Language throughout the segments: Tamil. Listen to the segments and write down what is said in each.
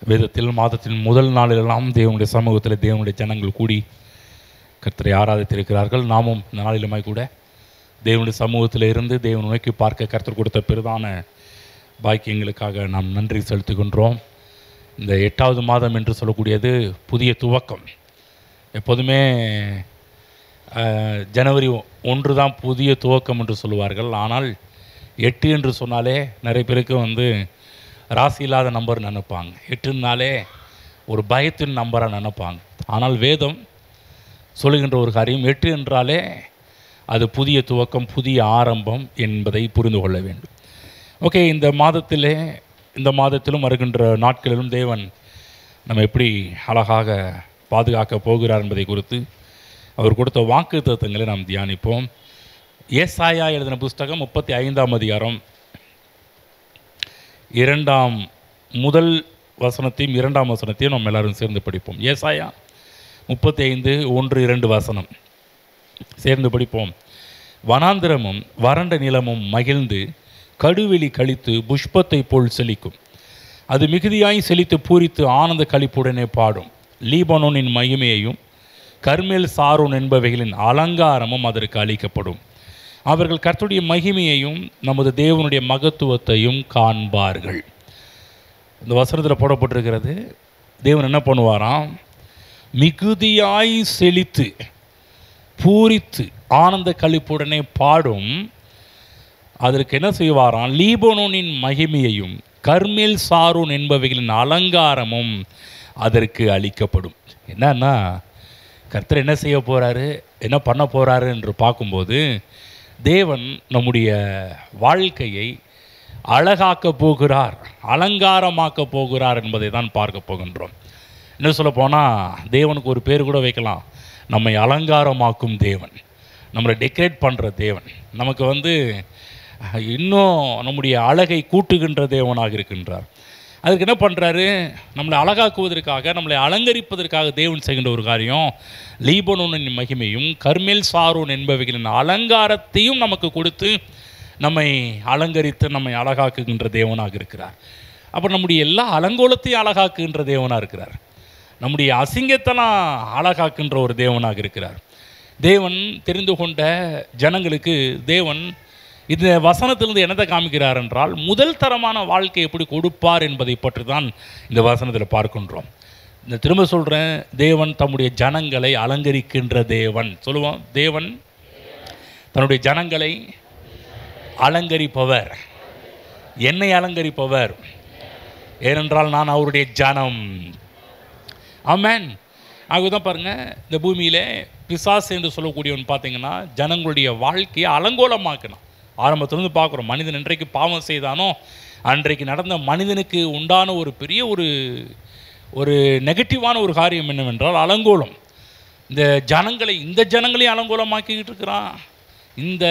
வேதத்தில் மாதத்தின் முதல் நாளிலெல்லாம் தேவனுடைய சமூகத்தில் தேவனுடைய ஜனங்கள் கூடி கர்த்தரை ஆராதித்திருக்கிறார்கள். நாமும் இந்த நாளிலுமாய் கூட தேவனுடைய சமூகத்தில் இருந்து தேவனை நோக்கி பார்க்க கர்த்தர் கொடுத்த பெரிதான பாக்கியங்களுக்காக நாம் நன்றி செலுத்துகின்றோம். இந்த 8வது மாதம் என்று சொல்லக்கூடியது புதிய துவக்கம். எப்போதுமே ஜனவரி 1 தான் புதிய துவக்கம் என்று சொல்லுவார்கள். ஆனால் 8 என்று சொன்னாலே நிறைய பேருக்கு ராசி இல்லாத நம்பர் நினைப்பாங்க. 8னாலே ஒரு பயத்தின் நம்பராக நினைப்பாங்க. ஆனால் வேதம் சொல்லுகின்ற ஒரு காரியம் 8 என்றாலே அது புதிய துவக்கம், புதிய ஆரம்பம் என்பதை புரிந்து கொள்ள வேண்டும். ஓகே, இந்த மாதத்திலும் வருகின்ற நாட்களிலும் தேவன் நம்ம எப்படி அழகாக பாதுகாக்க போகிறார் என்பதை குறித்து அவர் கொடுத்த வாக்குத்தத்தங்களை நாம் தியானிப்போம். ஏசாயா எழுதின புஸ்தகம் 35ஆம் அதிகாரம் 1 வசனத்தையும் 2ஆம் வசனத்தையும் நம்ம எல்லாரும் சேர்ந்து படிப்போம். ஏசாயா 35:1-2 வசனம் சேர்ந்து படிப்போம். வனாந்திரமும் வறண்ட நிலமும் மகிழ்ந்து கடுவெளி கழித்து புஷ்பத்தை போல் செழிக்கும். அது மிகுதியாய் செழித்து பூரித்து ஆனந்த களிப்புடனே பாடும். லீபனோனின் மகிமையையும் கர்மேல் சாரோன் என்பவைகளின் அலங்காரமும் அதற்கு அளிக்கப்படும். அவர்கள் கர்த்தருடைய மகிமையையும் நமது தேவனுடைய மகத்துவத்தையும் காண்பார்கள். இந்த வசனத்தில் போடப்பட்டிருக்கிறது, தேவன் என்ன பண்ணுவாராம்? மிகுதியாய் செழித்து பூரித்து ஆனந்த களிப்புடனே பாடும். அதற்கு என்ன செய்வாராம்? லீபனோனின் மகிமையையும் கர்மேல் சாரோன் என்பவைகளின் அலங்காரமும் அதற்கு அளிக்கப்படும். என்னன்னா, கர்த்தர் என்ன செய்ய போகிறாரு, என்ன பண்ண போகிறாரு என்று பார்க்கும்போது, தேவன் நம்முடைய வாழ்க்கையை அழகாக்க போகிறார், அலங்காரமாக்க போகிறார் என்பதை தான் பார்க்க போகின்றோம். என்ன சொல்ல போனால், தேவனுக்கு ஒரு பேர் கூட வைக்கலாம், நம்மை அலங்காரமாக்கும் தேவன், நம்மளை டெக்கரேட் பண்ணுற தேவன், நமக்கு இன்னும் நம்முடைய அழகை கூட்டுகின்ற தேவனாக இருக்கின்றார். அதுக்கு என்ன பண்ணுறாரு? நம்மளை அழகாக்குவதற்காக, நம்மளை அலங்கரிப்பதற்காக தேவன் செய்கின்ற ஒரு காரியம், லீபனோனின் மகிமையும் கர்மேல் சாரோன் என்பவைகளின் அலங்காரத்தையும் நமக்கு கொடுத்து நம்மை அலங்கரித்து நம்மை அழகாக்குகின்ற தேவனாக இருக்கிறார். அப்போ நம்முடைய எல்லா அலங்கோலத்தையும் அழகாக்குகின்ற தேவனாக இருக்கிறார். நம்முடைய அசிங்கத்தெல்லாம் அழகாக்குகின்ற ஒரு தேவனாக இருக்கிறார். தேவன் தெரிந்து கொண்ட ஜனங்களுக்கு தேவன் இந்த வசனத்திலிருந்து என்னத்தை காமிக்கிறார் என்றால், முதல் தரமான வாழ்க்கை எப்படி கொடுப்பார் என்பதை பற்றி தான் இந்த வசனத்தில் பார்க்கின்றோம். இந்த திரும்ப சொல்கிறேன், தேவன் தம்முடைய ஜனங்களை அலங்கரிக்கின்ற தேவன். சொல்லுவோம், தேவன் தன்னுடைய ஜனங்களை அலங்கரிப்பவர், என்னை அலங்கரிப்பவர். ஏனென்றால் நான் அவருடைய ஜனம். ஆமென். ஆகதான் பாருங்கள், இந்த பூமியில் பிசாசு என்று சொல்லக்கூடியவன் பார்த்தீங்கன்னா ஜனங்களுடைய வாழ்க்கையை அலங்கோலமாக்கணும். ஆரம்பத்திலிருந்து பார்க்குறோம், மனிதன் என்றைக்கு பாவம் செய்தானோ அன்றைக்கு நடந்த மனிதனுக்கு உண்டான ஒரு பெரிய ஒரு நெகட்டிவான ஒரு காரியம் என்னவென்றால் அலங்கோலம். இந்த ஜனங்களையும் அலங்கோலமாக்கிக்கிட்டு இருக்கிறான். இந்த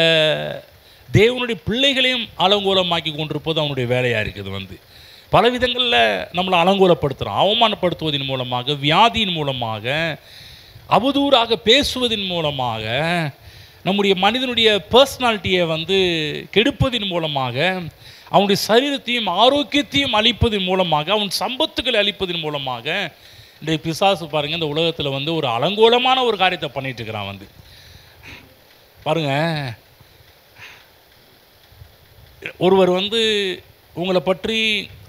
தேவனுடைய பிள்ளைகளையும் அலங்கோலமாக்கி கொண்டிருப்பது அவனுடைய வேலையாக இருக்குது. பல விதங்களில் நம்மளை அலங்கோலப்படுத்துகிறான். அவமானப்படுத்துவதன் மூலமாக, வியாதியின் மூலமாக, அவதூறாக பேசுவதன் மூலமாக, நம்முடைய மனிதனுடைய பர்சனாலிட்டியை கெடுப்பதன் மூலமாக, அவனுடைய சரீரத்தையும் ஆரோக்கியத்தையும் அழிப்பதன் மூலமாக, அவன் சம்பத்துக்களை அழிப்பதன் மூலமாக இன்றைய பிசாசு பாருங்கள் இந்த உலகத்தில் ஒரு அலங்கோலமான ஒரு காரியத்தை பண்ணிட்டு இருக்கிறான். பாருங்கள், ஒருவர் உங்களை பற்றி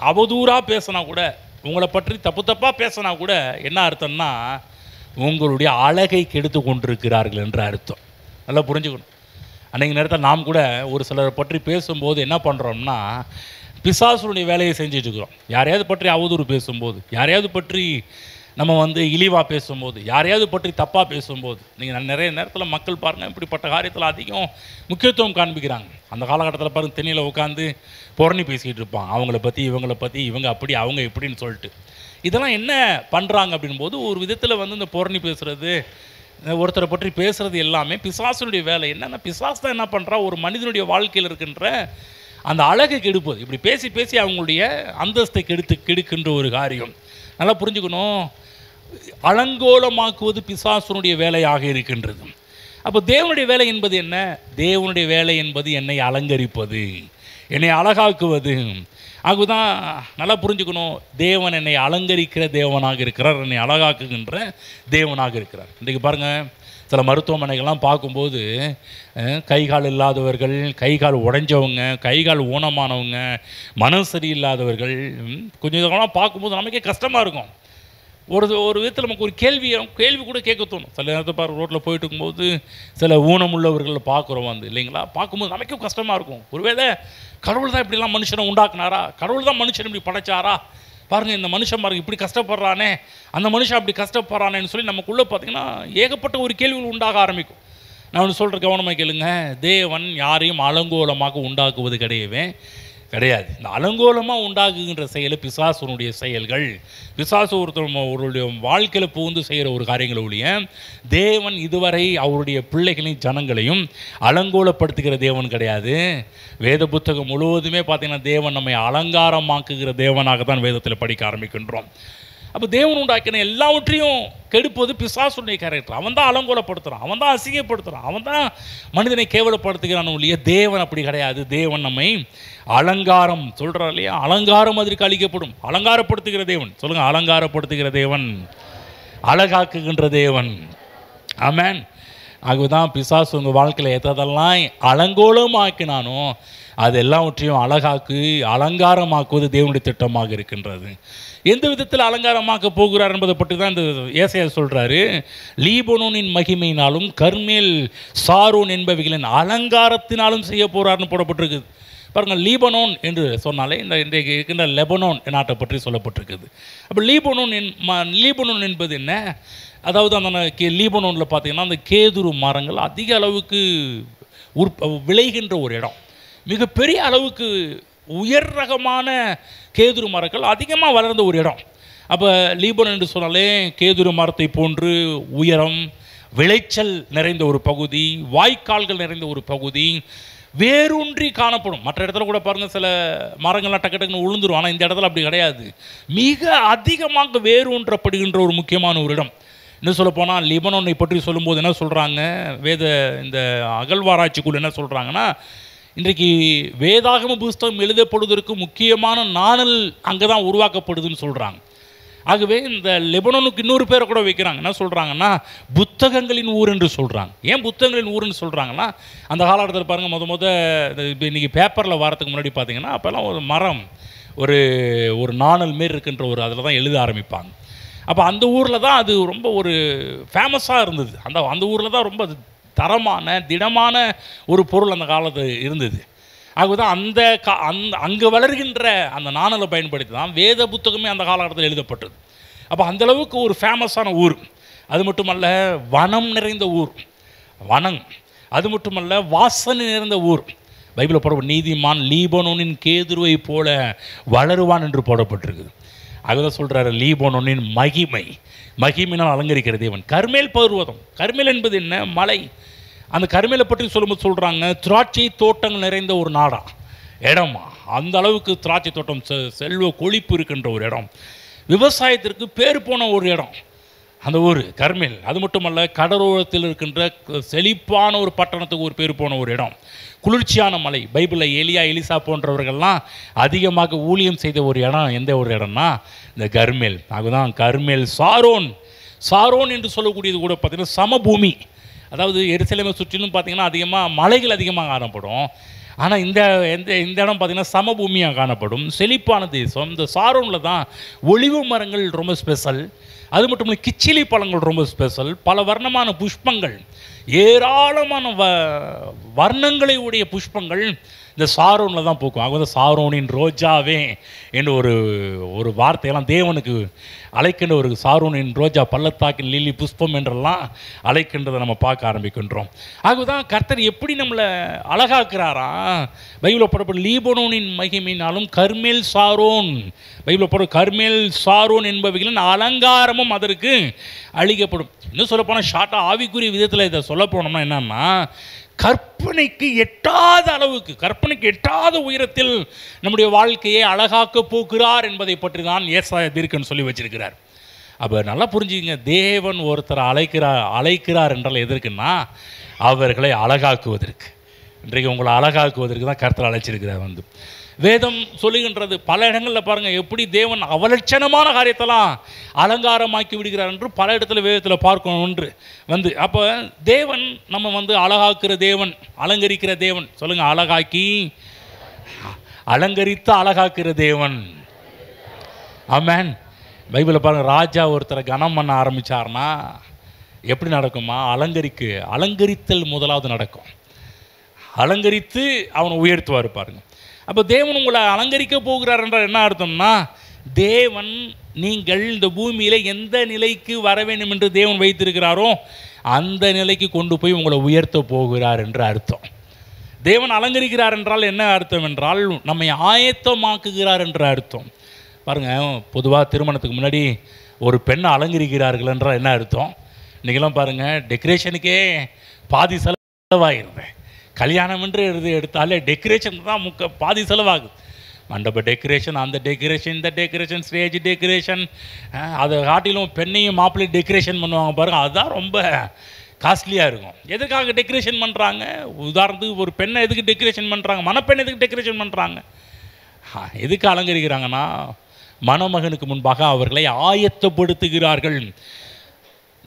அவதூறாக பேசினா கூட, உங்களை பற்றி தப்பாக பேசினா கூட என்ன அர்த்தம்னா, உங்களுடைய அழகை கெடுத்து கொண்டிருக்கிறார்கள் என்ற அர்த்தம். நல்லா புரிஞ்சுக்கணும். அன்றைக்கு நேரத்தில் நாம் கூட ஒரு சிலரை பற்றி பேசும்போது என்ன பண்ணுறோம்னா, பிசாசுடைய வேலையை செஞ்சிட்ருக்கிறோம். யாரையாவது பற்றி அவதூறு பேசும்போது, யாரையாவது பற்றி நம்ம இழிவாக பேசும்போது, யாரையாவது பற்றி தப்பாக பேசும்போது, நீங்கள் நிறைய நேரத்தில் மக்கள் பாருங்கள் இப்படிப்பட்ட காரியத்தில் அதிகம் முக்கியத்துவம் காண்பிக்கிறாங்க. அந்த காலகட்டத்தில் பாருங்கள், தென்னையில் உட்காந்து புரணி பேசிக்கிட்டு இருப்பான், அவங்கள பற்றி இவங்களை பற்றி, இவங்க அப்படி அவங்க இப்படின்னு சொல்லிட்டு. இதெல்லாம் என்ன பண்ணுறாங்க அப்படின்போது, ஒரு விதத்தில் இந்த புரணி பேசுகிறது, ஒருத்தரை பற்றி பேசுகிறது எல்லாமே பிசாசுடைய வேலை. என்னென்னா, பிசாசு தான் என்ன பண்ணுறா, ஒரு மனிதனுடைய வாழ்க்கையில் இருக்கின்ற அந்த அழகை கெடுப்பது. இப்படி பேசி பேசி அவங்களுடைய அந்தஸ்தை கெடுக்கின்ற ஒரு காரியம். நல்லா புரிஞ்சுக்கணும், அலங்கோலமாக்குவது பிசாசுனுடைய வேலையாக இருக்கின்றது. அப்போ தேவனுடைய வேலை என்பது என்ன? தேவனுடைய வேலை என்பது என்னை அலங்கரிப்பது, என்னை அழகாக்குவது. ஆகுதான் நல்லா புரிஞ்சுக்கணும், தேவன் என்னை அலங்கரிக்கிற தேவனாக இருக்கிறார், என்னை அழகாக்குகின்ற தேவனாக இருக்கிறார். இன்றைக்கு பாருங்கள், சில மருத்துவமனைகள்லாம் பார்க்கும்போது கை கால் இல்லாதவர்கள், கை கால் உடைஞ்சவங்க, கை கால் ஊனமானவங்க, மனம் சரியில்லாதவர்கள், கொஞ்சம் இதெல்லாம் பார்க்கும்போது நமக்கே கஷ்டமாக இருக்கும். ஒரு விதத்தில் நமக்கு ஒரு கேள்வி கூட கேட்க தோணும். சில நேரத்தை பாருங்கள், ரோட்டில் போயிட்டு இருக்கும்போது சில ஊனமுள்ளவர்களை பார்க்குறோம் இல்லைங்களா, பார்க்கும்போது நமக்கும் கஷ்டமாக இருக்கும். ஒருவேளை கடவுள் தான் இப்படிலாம் மனுஷனை உண்டாக்குனாரா, கடவுள் தான் மனுஷன் இப்படி படைச்சாரா, பாருங்கள் இந்த மனுஷன் பாருங்கள் இப்படி கஷ்டப்படுறானே, அந்த மனுஷன் அப்படி கஷ்டப்படுறானேன்னு சொல்லி நமக்குள்ளே பார்த்திங்கன்னா ஏகப்பட்ட ஒரு கேள்விகள் உண்டாக ஆரம்பிக்கும். நான் ஒன்று சொல்கிற கவனமாக கேளுங்க, தேவன் யாரையும் அலங்கோலமாக உண்டாக்குவது கிடையாது. இந்த அலங்கோலமாக உண்டாக்குகின்ற செயல் பிசாசுனுடைய செயல்கள். பிசாசு ஒருவருடைய வாழ்க்கையில் புகுந்து செய்கிற ஒரு காரியங்களை ஒழிய தேவன் இதுவரை அவருடைய பிள்ளைகளையும் ஜனங்களையும் அலங்கோலப்படுத்துகிற தேவன் கிடையாது. வேத புத்தகம் முழுவதுமே பார்த்திங்கன்னா தேவன் நம்மை அலங்காரமாக்குகிற தேவனாக தான் வேதத்தில் படிக்க ஆரம்பிக்கின்றோம். அப்போ தேவன் உண்டாக்கின எல்லாவற்றையும் கெடுப்பது பிசாசுடைய கேரக்டர். அவன் தான் அலங்கோலப்படுத்துகிறான், அவன் தான் அசிங்கப்படுத்துகிறான், அவன் தான் மனிதனை கேவலப்படுத்துகிறான் இல்லையா. தேவன் அப்படி கிடையாது. தேவன் நம்மை அலங்காரம் சொல்கிறார் இல்லையா, அலங்காரம் அதற்கு அளிக்கப்படும். அலங்காரப்படுத்துகிற தேவன், சொல்லுங்கள், அலங்காரப்படுத்துகிற தேவன், அழகாக்குகின்ற தேவன். ஆமென். ஆகவே பிசாசு உங்கள் வாழ்க்கையில் எத்ததெல்லாம் அலங்கோலமாக்கினானோ அது எல்லாவற்றையும் அலங்காரமாக்குவது தேவனுடைய திட்டமாக இருக்கின்றது. எந்த விதத்தில் அலங்காரமாக்க போகிறார் என்பதை பற்றி தான் இந்த ஏசாயா சொல்கிறாரு. லீபனோனின் மகிமையினாலும் கர்மேல் சாரோன் என்பவைகளின் அலங்காரத்தினாலும் செய்ய போகிறார்னு போடப்பட்டிருக்குது. பாருங்கள், லீபனோன் என்று சொன்னாலே இன்றைக்கு இருக்கின்ற லெபனோன் நாட்டை பற்றி சொல்லப்பட்டிருக்குது. அப்போ லீபனோன் என்பது என்ன? அதாவது அந்த லீபனோனில் பார்த்திங்கன்னா அந்த கேதுரு மரங்கள் அதிக அளவுக்கு விளைகின்ற ஒரு இடம். மிகப்பெரிய அளவுக்கு உயர் ரகமான கேதுரு மரங்கள் அதிகமாக வளர்ந்த ஒரு இடம். அப்போ லீபனோன் என்று சொன்னாலே கேதுரு மரத்தை போன்று உயரம், விளைச்சல் நிறைந்த ஒரு பகுதி, வாய்க்கால்கள் நிறைந்த ஒரு பகுதி, வேரூன்றி காணப்படும். மற்ற இடத்துல கூட பாருங்கள், சில மரங்கள்லாம் டக்கு டக்குன்னு உளுந்துரும். ஆனால் இந்த இடத்துல அப்படி கிடையாது. மிக அதிகமாக வேரூன்றப்படுகின்ற ஒரு முக்கியமான ஒரு இடம். இன்னும் சொல்லப்போனால் லீபனோனை பற்றி சொல்லும்போது என்ன சொல்கிறாங்க, இந்த அகழ்வாராய்ச்சிக்குள்ள என்ன சொல்கிறாங்கன்னா, இன்றைக்கு வேதாகம புஸ்தகம் எழுதப்படுவதற்கு முக்கியமான நாணல் அங்கே தான் உருவாக்கப்படுதுன்னு சொல்கிறாங்க. ஆகவே இந்த லெபனோனுக்கு இன்னொரு பேரை கூட வைக்கிறாங்க. என்ன சொல்கிறாங்கன்னா, புத்தகங்களின் ஊர் என்று சொல்கிறாங்க. ஏன் புத்தகங்களின் ஊருன்னு சொல்கிறாங்கன்னா, அந்த காலகட்டத்தில் பாருங்கள், இன்றைக்கி பேப்பரில் வரத்துக்கு முன்னாடி பார்த்தீங்கன்னா அப்போல்லாம் ஒரு மரம், ஒரு நாணல் மாரி இருக்கின்ற அதில் தான் எழுத ஆரம்பிப்பாங்க. அப்போ அந்த ஊரில் தான் அது ரொம்ப ஒரு ஃபேமஸாக இருந்தது. அந்த ஊரில் தான் ரொம்ப தரமான திடமான ஒரு பொருள் அந்த காலத்தில் இருந்தது. ஆகதான் அங்கே வளர்கின்ற அந்த நாணலை பயன்படுத்தி தான் வேத புத்தகமே அந்த காலகட்டத்தில் எழுதப்பட்டது. அப்போ அந்தளவுக்கு ஒரு ஃபேமஸான ஊர். அது மட்டுமல்ல, வனம் நிறைந்த ஊர், அது மட்டுமல்ல வாசனை நிறைந்த ஊர். பைபிளில் போட நீதிமான் லீபனோனின் கேதுருவை போல வளருவான் என்று போடப்பட்டிருக்குது. அதுதான் சொல்கிறாரு, லீபனோனின் மகிமையினால் அலங்கரிக்கிற தேவன். கர்மேல் பர்வதம், கர்மேல் என்பது என்ன? மலை. அந்த கர்மேலை பற்றி சொல்லும்போது சொல்கிறாங்க, திராட்சை தோட்டங்கள் நிறைந்த ஒரு இடமா. அந்த அளவுக்கு திராட்சை தோட்டம், செல்வ கொழிப்பு இருக்கின்ற ஒரு இடம், விவசாயத்திற்கு பேர் போன ஒரு இடம் அந்த ஊர் கர்மேல். அது மட்டுமல்ல, கடலோரத்தில் இருக்கின்ற செழிப்பான ஒரு பட்டணத்துக்கு ஒரு பேர் போன ஒரு இடம், குளிர்ச்சியான மலை. பைபிளில் எலிசா போன்றவர்கள்லாம் அதிகமாக ஊழியம் செய்த ஒரு இடம் எந்த ஒரு இடம்னா இந்த கர்மேல். அதுதான் கர்மேல் சாரோன் என்று சொல்லக்கூடியது கூட பார்த்திங்கன்னா சமபூமி. அதாவது எருசலேமை சுற்றிலும் பார்த்திங்கன்னா அதிகமாக மலைகள் அதிகமாக காணப்படும். ஆனால் இந்த இடம் பார்த்திங்கன்னா சமபூமியாக காணப்படும், செழிப்பான தேசம். இந்த சாரோனில் தான் ஒலிவு மரங்கள் ரொம்ப ஸ்பெஷல். அது மட்டும் இல்லை, கிச்சிலி பழங்கள் ரொம்ப ஸ்பெஷல். பல வர்ணமான புஷ்பங்கள், ஏராளமான வர்ணங்களை உடைய புஷ்பங்கள் இந்த சாரோனில் தான் பூக்கும். ஆக சாரோனின் ரோஜாவே என்று ஒரு வார்த்தையெல்லாம் தேவனுக்கு அழைக்கின்ற ஒரு சாரோனின் ரோஜா, பள்ளத்தாக்கின் லில்லி புஷ்பம் என்றெல்லாம் அழைக்கின்றதை நம்ம பார்க்க ஆரம்பிக்கின்றோம். ஆகதான் கர்த்தர் எப்படி நம்மளை அழகாக்குறாரா, பைபிளில் போடப்படும் லீபனோனின் மகிமையினாலும் கர்மேல் சாரோன், பைபிளில் போட கர்மேல் சாரோன் என்பவைகளின் அலங்காரமும் அதற்கு அழிக்கப்படும். இன்னும் சொல்லப்போனால் ஷார்ட்டாக ஆவிக்குரிய விதத்தில் இதை சொல்ல போனோம்னா என்னன்னா, கற்பனைக்கு எட்டாத உயரத்தில் நம்முடைய வாழ்க்கையை அழகாக்க போகிறார் என்பதை பற்றி தான் ஏசாயா தீர்க்கன் சொல்லி வச்சிருக்கிறார். அப்போ நல்லா புரிஞ்சுக்கங்க, தேவன் ஒருத்தரை அழைக்கிறார் என்றால் எதற்குன்னா அவர்களை அழகாக்குவதற்கு. இன்றைக்கு உங்களை அழகாக்குவதற்கு தான் கர்த்தர் அழைச்சிருக்கிறார். வேதம் சொல்லுகின்றது பல இடங்களில் பாருங்கள் எப்படி தேவன் அவலட்சணமான காரியத்தெல்லாம் அலங்காரமாக்கி விடுகிறார் என்று பல இடத்துல வேதத்தில் பார்க்கணும் ஒன்று அப்போ தேவன் நம்ம அழகாக்குற தேவன், அலங்கரிக்கிற தேவன். சொல்லுங்கள், அழகாக்கி அலங்கரித்து அழகாக்குற தேவன். ஆமென். பைபிளில் பாருங்கள், ராஜா ஒருத்தரை கனம் பண்ண ஆரம்பித்தார்னா எப்படி நடக்குமா? அலங்கரித்தல் முதலாவது நடக்கும். அலங்கரித்து அவனை உயர்த்துவார் பாருங்க. அப்போ தேவன் உங்களை அலங்கரிக்க போகிறார் என்றால் என்ன அர்த்தம்னா, தேவன் நீங்கள் இந்த பூமியில் எந்த நிலைக்கு வர வேண்டும் என்று தேவன் வைத்திருக்கிறாரோ அந்த நிலைக்கு கொண்டு போய் உங்களை உயர்த்த போகிறார் என்று அர்த்தம். தேவன் அலங்கரிக்கிறார் என்றால் என்ன அர்த்தம் என்றால், நம்மை ஆயத்தமாக்குகிறார் என்ற அர்த்தம். பாருங்கள், பொதுவாக திருமணத்துக்கு முன்னாடி ஒரு பெண்ணை அலங்கரிக்கிறார்கள் என்றால் என்ன அர்த்தம்? இன்றைக்கெல்லாம் பாருங்கள், டெக்கரேஷனுக்கே பாதி செலவாகிருது. கல்யாணம் என்று எடுத்தாலே டெக்கரேஷன் தான் பாதி செலவாகுது. மண்டப டெக்கரேஷன், அந்த டெக்கரேஷன், இந்த டெக்கரேஷன், ஸ்டேஜ் டெக்கரேஷன், அதை காட்டிலும் பெண்ணையும் மாப்பிள்ளை டெக்கரேஷன் பண்ணுவாங்க பாருங்கள். அதுதான் ரொம்ப காஸ்ட்லியாக இருக்கும். எதுக்காக டெக்கரேஷன் பண்ணுறாங்க? உதாரணத்துக்கு ஒரு பெண்ணை எதுக்கு டெக்கரேஷன் பண்ணுறாங்க? மணப்பெண் எதுக்கு டெக்கரேஷன் பண்ணுறாங்க? எதுக்கு அலங்கரிக்கிறாங்கன்னா, மணமகனுக்கு முன்பாக அவர்களை ஆயத்தப்படுத்துகிறார்கள்.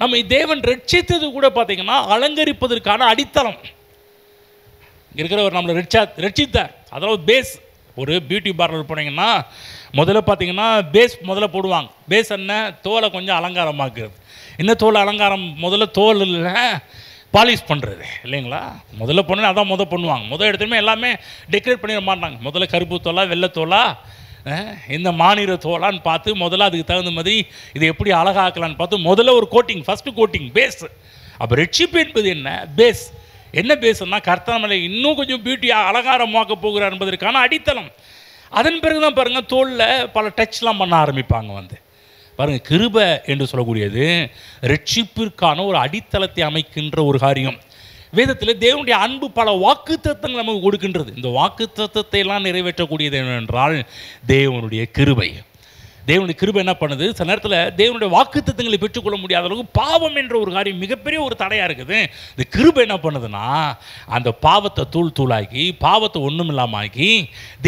நம்ம தேவன் ரட்சித்தது கூட பார்த்தீங்கன்னா அலங்கரிப்பதற்கான அடித்தளம். இருக்கிறவர் நம்மளை ரட்சித்தார். அதாவது பேஸ். ஒரு பியூட்டி பார்லர் போனீங்கன்னா முதல்ல பார்த்தீங்கன்னா பேஸ் முதல்ல போடுவாங்க. பேஸ் என்ன? தோலை கொஞ்சம் அலங்காரமாக்குறது. என்ன தோல் அலங்காரம்? முதல்ல தோல் பாலிஷ் பண்ணுறது இல்லைங்களா? முதல்ல பண்ணு அதான் பண்ணுவாங்க. எடுத்துமே எல்லாமே டெக்கரேட் பண்ணிட மாட்டாங்க. முதல்ல கருப்பு தோலா, வெள்ளை தோலா, இந்த மாநில தோலான்னு பார்த்து முதல்ல அதுக்கு தகுந்த மாதிரி இதை எப்படி அழகாக்கலான்னு பார்த்து முதல்ல ஒரு கோட்டிங், ஃபஸ்ட்டு கோட்டிங், பேஸ். அப்போ ரட்சிப்பு என்பது என்ன? பேஸ். என்ன பேசுன்னா, கர்த்தர் இன்னும் கொஞ்சம் பியூட்டியாக அலங்காரமாக்க போகிறார் என்பதற்கான அடித்தளம். அதன் பிறகு தான் பாருங்கள், தோளில் பல டச்லாம் பண்ண ஆரம்பிப்பாங்க. பாருங்கள், கிருபை என்று சொல்லக்கூடியது ரட்சிப்பிற்கான ஒரு அடித்தளத்தை அமைக்கின்ற ஒரு காரியம். வேதத்தில் தேவனுடைய அன்பு பல வாக்குத்தத்தங்கள் நமக்கு கொடுக்கின்றது. இந்த வாக்குத்தத்தத்தை எல்லாம் நிறைவேற்றக்கூடியது என்னவென்றால் தேவனுடைய கிருபை. தேவனுடைய கிருபை என்ன பண்ணுது? சில நேரத்தில் தேவனுடைய வாக்குத்தத்தங்களை பெற்றுக்கொள்ள முடியாத அளவுக்கு பாவம் என்ற ஒரு காரியம் மிகப்பெரிய ஒரு தடையாக இருக்குது. இந்த கிருபை என்ன பண்ணுதுன்னா, அந்த பாவத்தை தூளாக்கி, பாவத்தை ஒன்றும் இல்லாமல் ஆக்கி,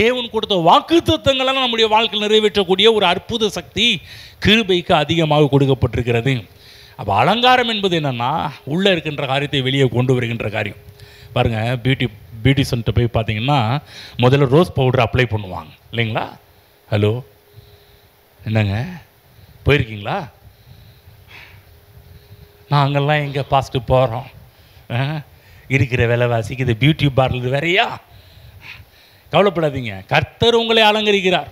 தேவன் கொடுத்த வாக்குத்தத்தங்களெல்லாம் நம்முடைய வாழ்க்கையில் நிறைவேற்றக்கூடிய ஒரு அற்புத சக்தி கிருபைக்கு அதிகமாக கொடுக்கப்பட்டிருக்கிறது. அப்போ அலங்காரம் என்பது என்னென்னா, உள்ளே இருக்கின்ற காரியத்தை வெளியே கொண்டு வருகின்ற காரியம். பாருங்கள், பியூட்டிஷன்ட்ட போய் பார்த்தீங்கன்னா முதல்ல ரோஸ் பவுடர் அப்ளை பண்ணுவாங்க இல்லைங்களா? ஹலோ, என்னங்க போயிருக்கீங்களா? நாங்கள்லாம் எங்கே பாஸ்ட்டு போகிறோம்? இருக்கிற விலைவாசிக்கு இது பியூட்டி பார்லர் வேறையா? கவலைப்படாதீங்க, கர்த்தர் உங்களை அலங்கரிக்கிறார்.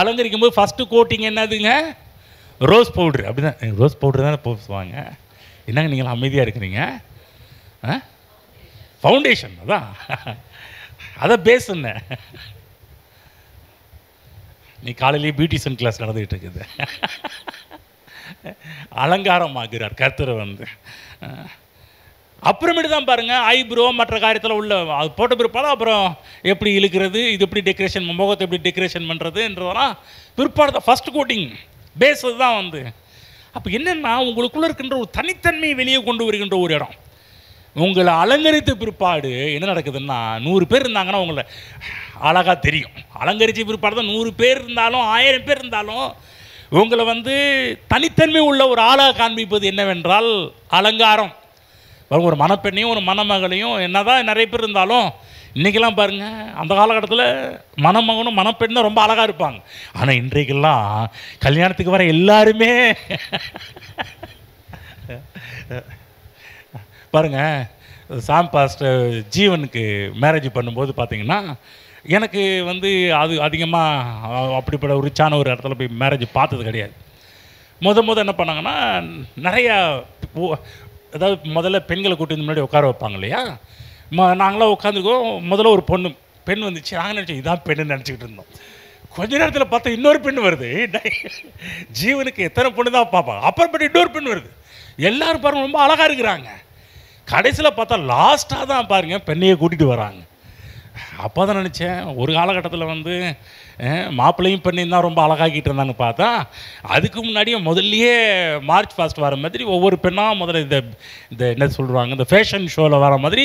அலங்கரிக்கும் போது ஃபஸ்ட்டு கோட்டிங் என்னதுங்க? Rose powder. அப்படி தான், ரோஸ் பவுட்ரு தானே பூசுவாங்க. என்னங்க நீங்கள் அமைதியாக இருக்கிறீங்க? ஃபவுண்டேஷன் அதான் பேஸ். என்ன நீ காலையிலேயே பியூட்டிஷியன் கிளாஸ் நடந்துகிட்டு இருக்குது. அலங்காரம் ஆகிறார் கர்த்தரை அப்புறமேட்டு தான் பாருங்கள், ஐப்ரோ மற்ற காரியத்தில் உள்ள அது போட்ட பிற்பாடு அப்புறம் எப்படி இழுக்கிறது, இது எப்படி டெக்கரேஷன், முகத்தை எப்படி டெக்கரேஷன் பண்ணுறதுன்றதெல்லாம் பிற்பாடு தான். ஃபஸ்ட் கோட்டிங் பேஸ் தான் அப்போ என்னென்னா, உங்களுக்குள்ளே இருக்கின்ற ஒரு தனித்தன்மையை வெளியே கொண்டு வருகின்ற ஒரு இடம். உங்களை அலங்கரித்த பிற்பாடு என்ன நடக்குதுன்னா, 100 பேர் இருந்தாங்கன்னா உங்களை அழகாக தெரியும். அலங்கரித்த பிற்பாடு தான் 100 பேர் இருந்தாலும் 1000 பேர் இருந்தாலும் உங்களை தனித்தன்மை உள்ள ஒரு ஆளாக காண்பிப்பது என்னவென்றால் அலங்காரம். ஒரு மணப்பெண்ணையும் ஒரு மணமகளையும் என்னதான் நிறைய பேர் இருந்தாலும், இன்றைக்கெல்லாம் பாருங்கள், அந்த காலகட்டத்தில் மணமகனும் மணப்பெண் தான் ரொம்ப அழகாக இருப்பாங்க. ஆனால் இன்றைக்கெல்லாம் கல்யாணத்துக்கு வர எல்லாருமே பாருங்கள், சாம் பாஸ்டர் ஜீவனுக்கு மேரேஜ் பண்ணும்போது பார்த்தீங்கன்னா, எனக்கு அது அதிகமாக அப்படிப்பட்ட ஒரு ரிச்சான ஒரு இடத்துல போய் மேரேஜ் பார்த்தது கிடையாது. முத என்ன பண்ணாங்கன்னா, நிறையா அதாவது முதல்ல பெண்களை கூட்டி முன்னாடி உட்கார வைப்பாங்க இல்லையா? நாங்களாம் உட்காந்துருக்கோம். முதல்ல ஒரு பெண் வந்துச்சு. நாங்கள் நினச்சோம் இதான் பெண்ணுன்னு நினச்சிக்கிட்டு இருந்தோம். கொஞ்ச நேரத்தில் பார்த்தா இன்னொரு பெண் வருது. ஜீவனுக்கு எத்தனை பொண்ணு தான் பார்ப்பாங்க, அப்புறப்பட்டு இன்னொரு பெண் வருது. எல்லோரும் பாருங்கள் ரொம்ப அழகாக இருக்கிறாங்க. கடைசியில் பார்த்தா லாஸ்ட்டாக தான் பாருங்கள் பெண்ணையை கூட்டிகிட்டு வராங்க. அப்போ தான் நினச்சேன், ஒரு காலகட்டத்தில் வந்து மாப்பிள்ளையும் பெண்ணையும் தான் ரொம்ப அழகாக்கிட்டு இருந்தாங்க. பார்த்தா அதுக்கு முன்னாடியே முதல்லையே மார்ச் ஃபாஸ்ட் வர மாதிரி ஒவ்வொரு பெண்ணாக முதல்ல இந்த என்ன சொல்கிறாங்க, இந்த ஃபேஷன் ஷோவில் வர மாதிரி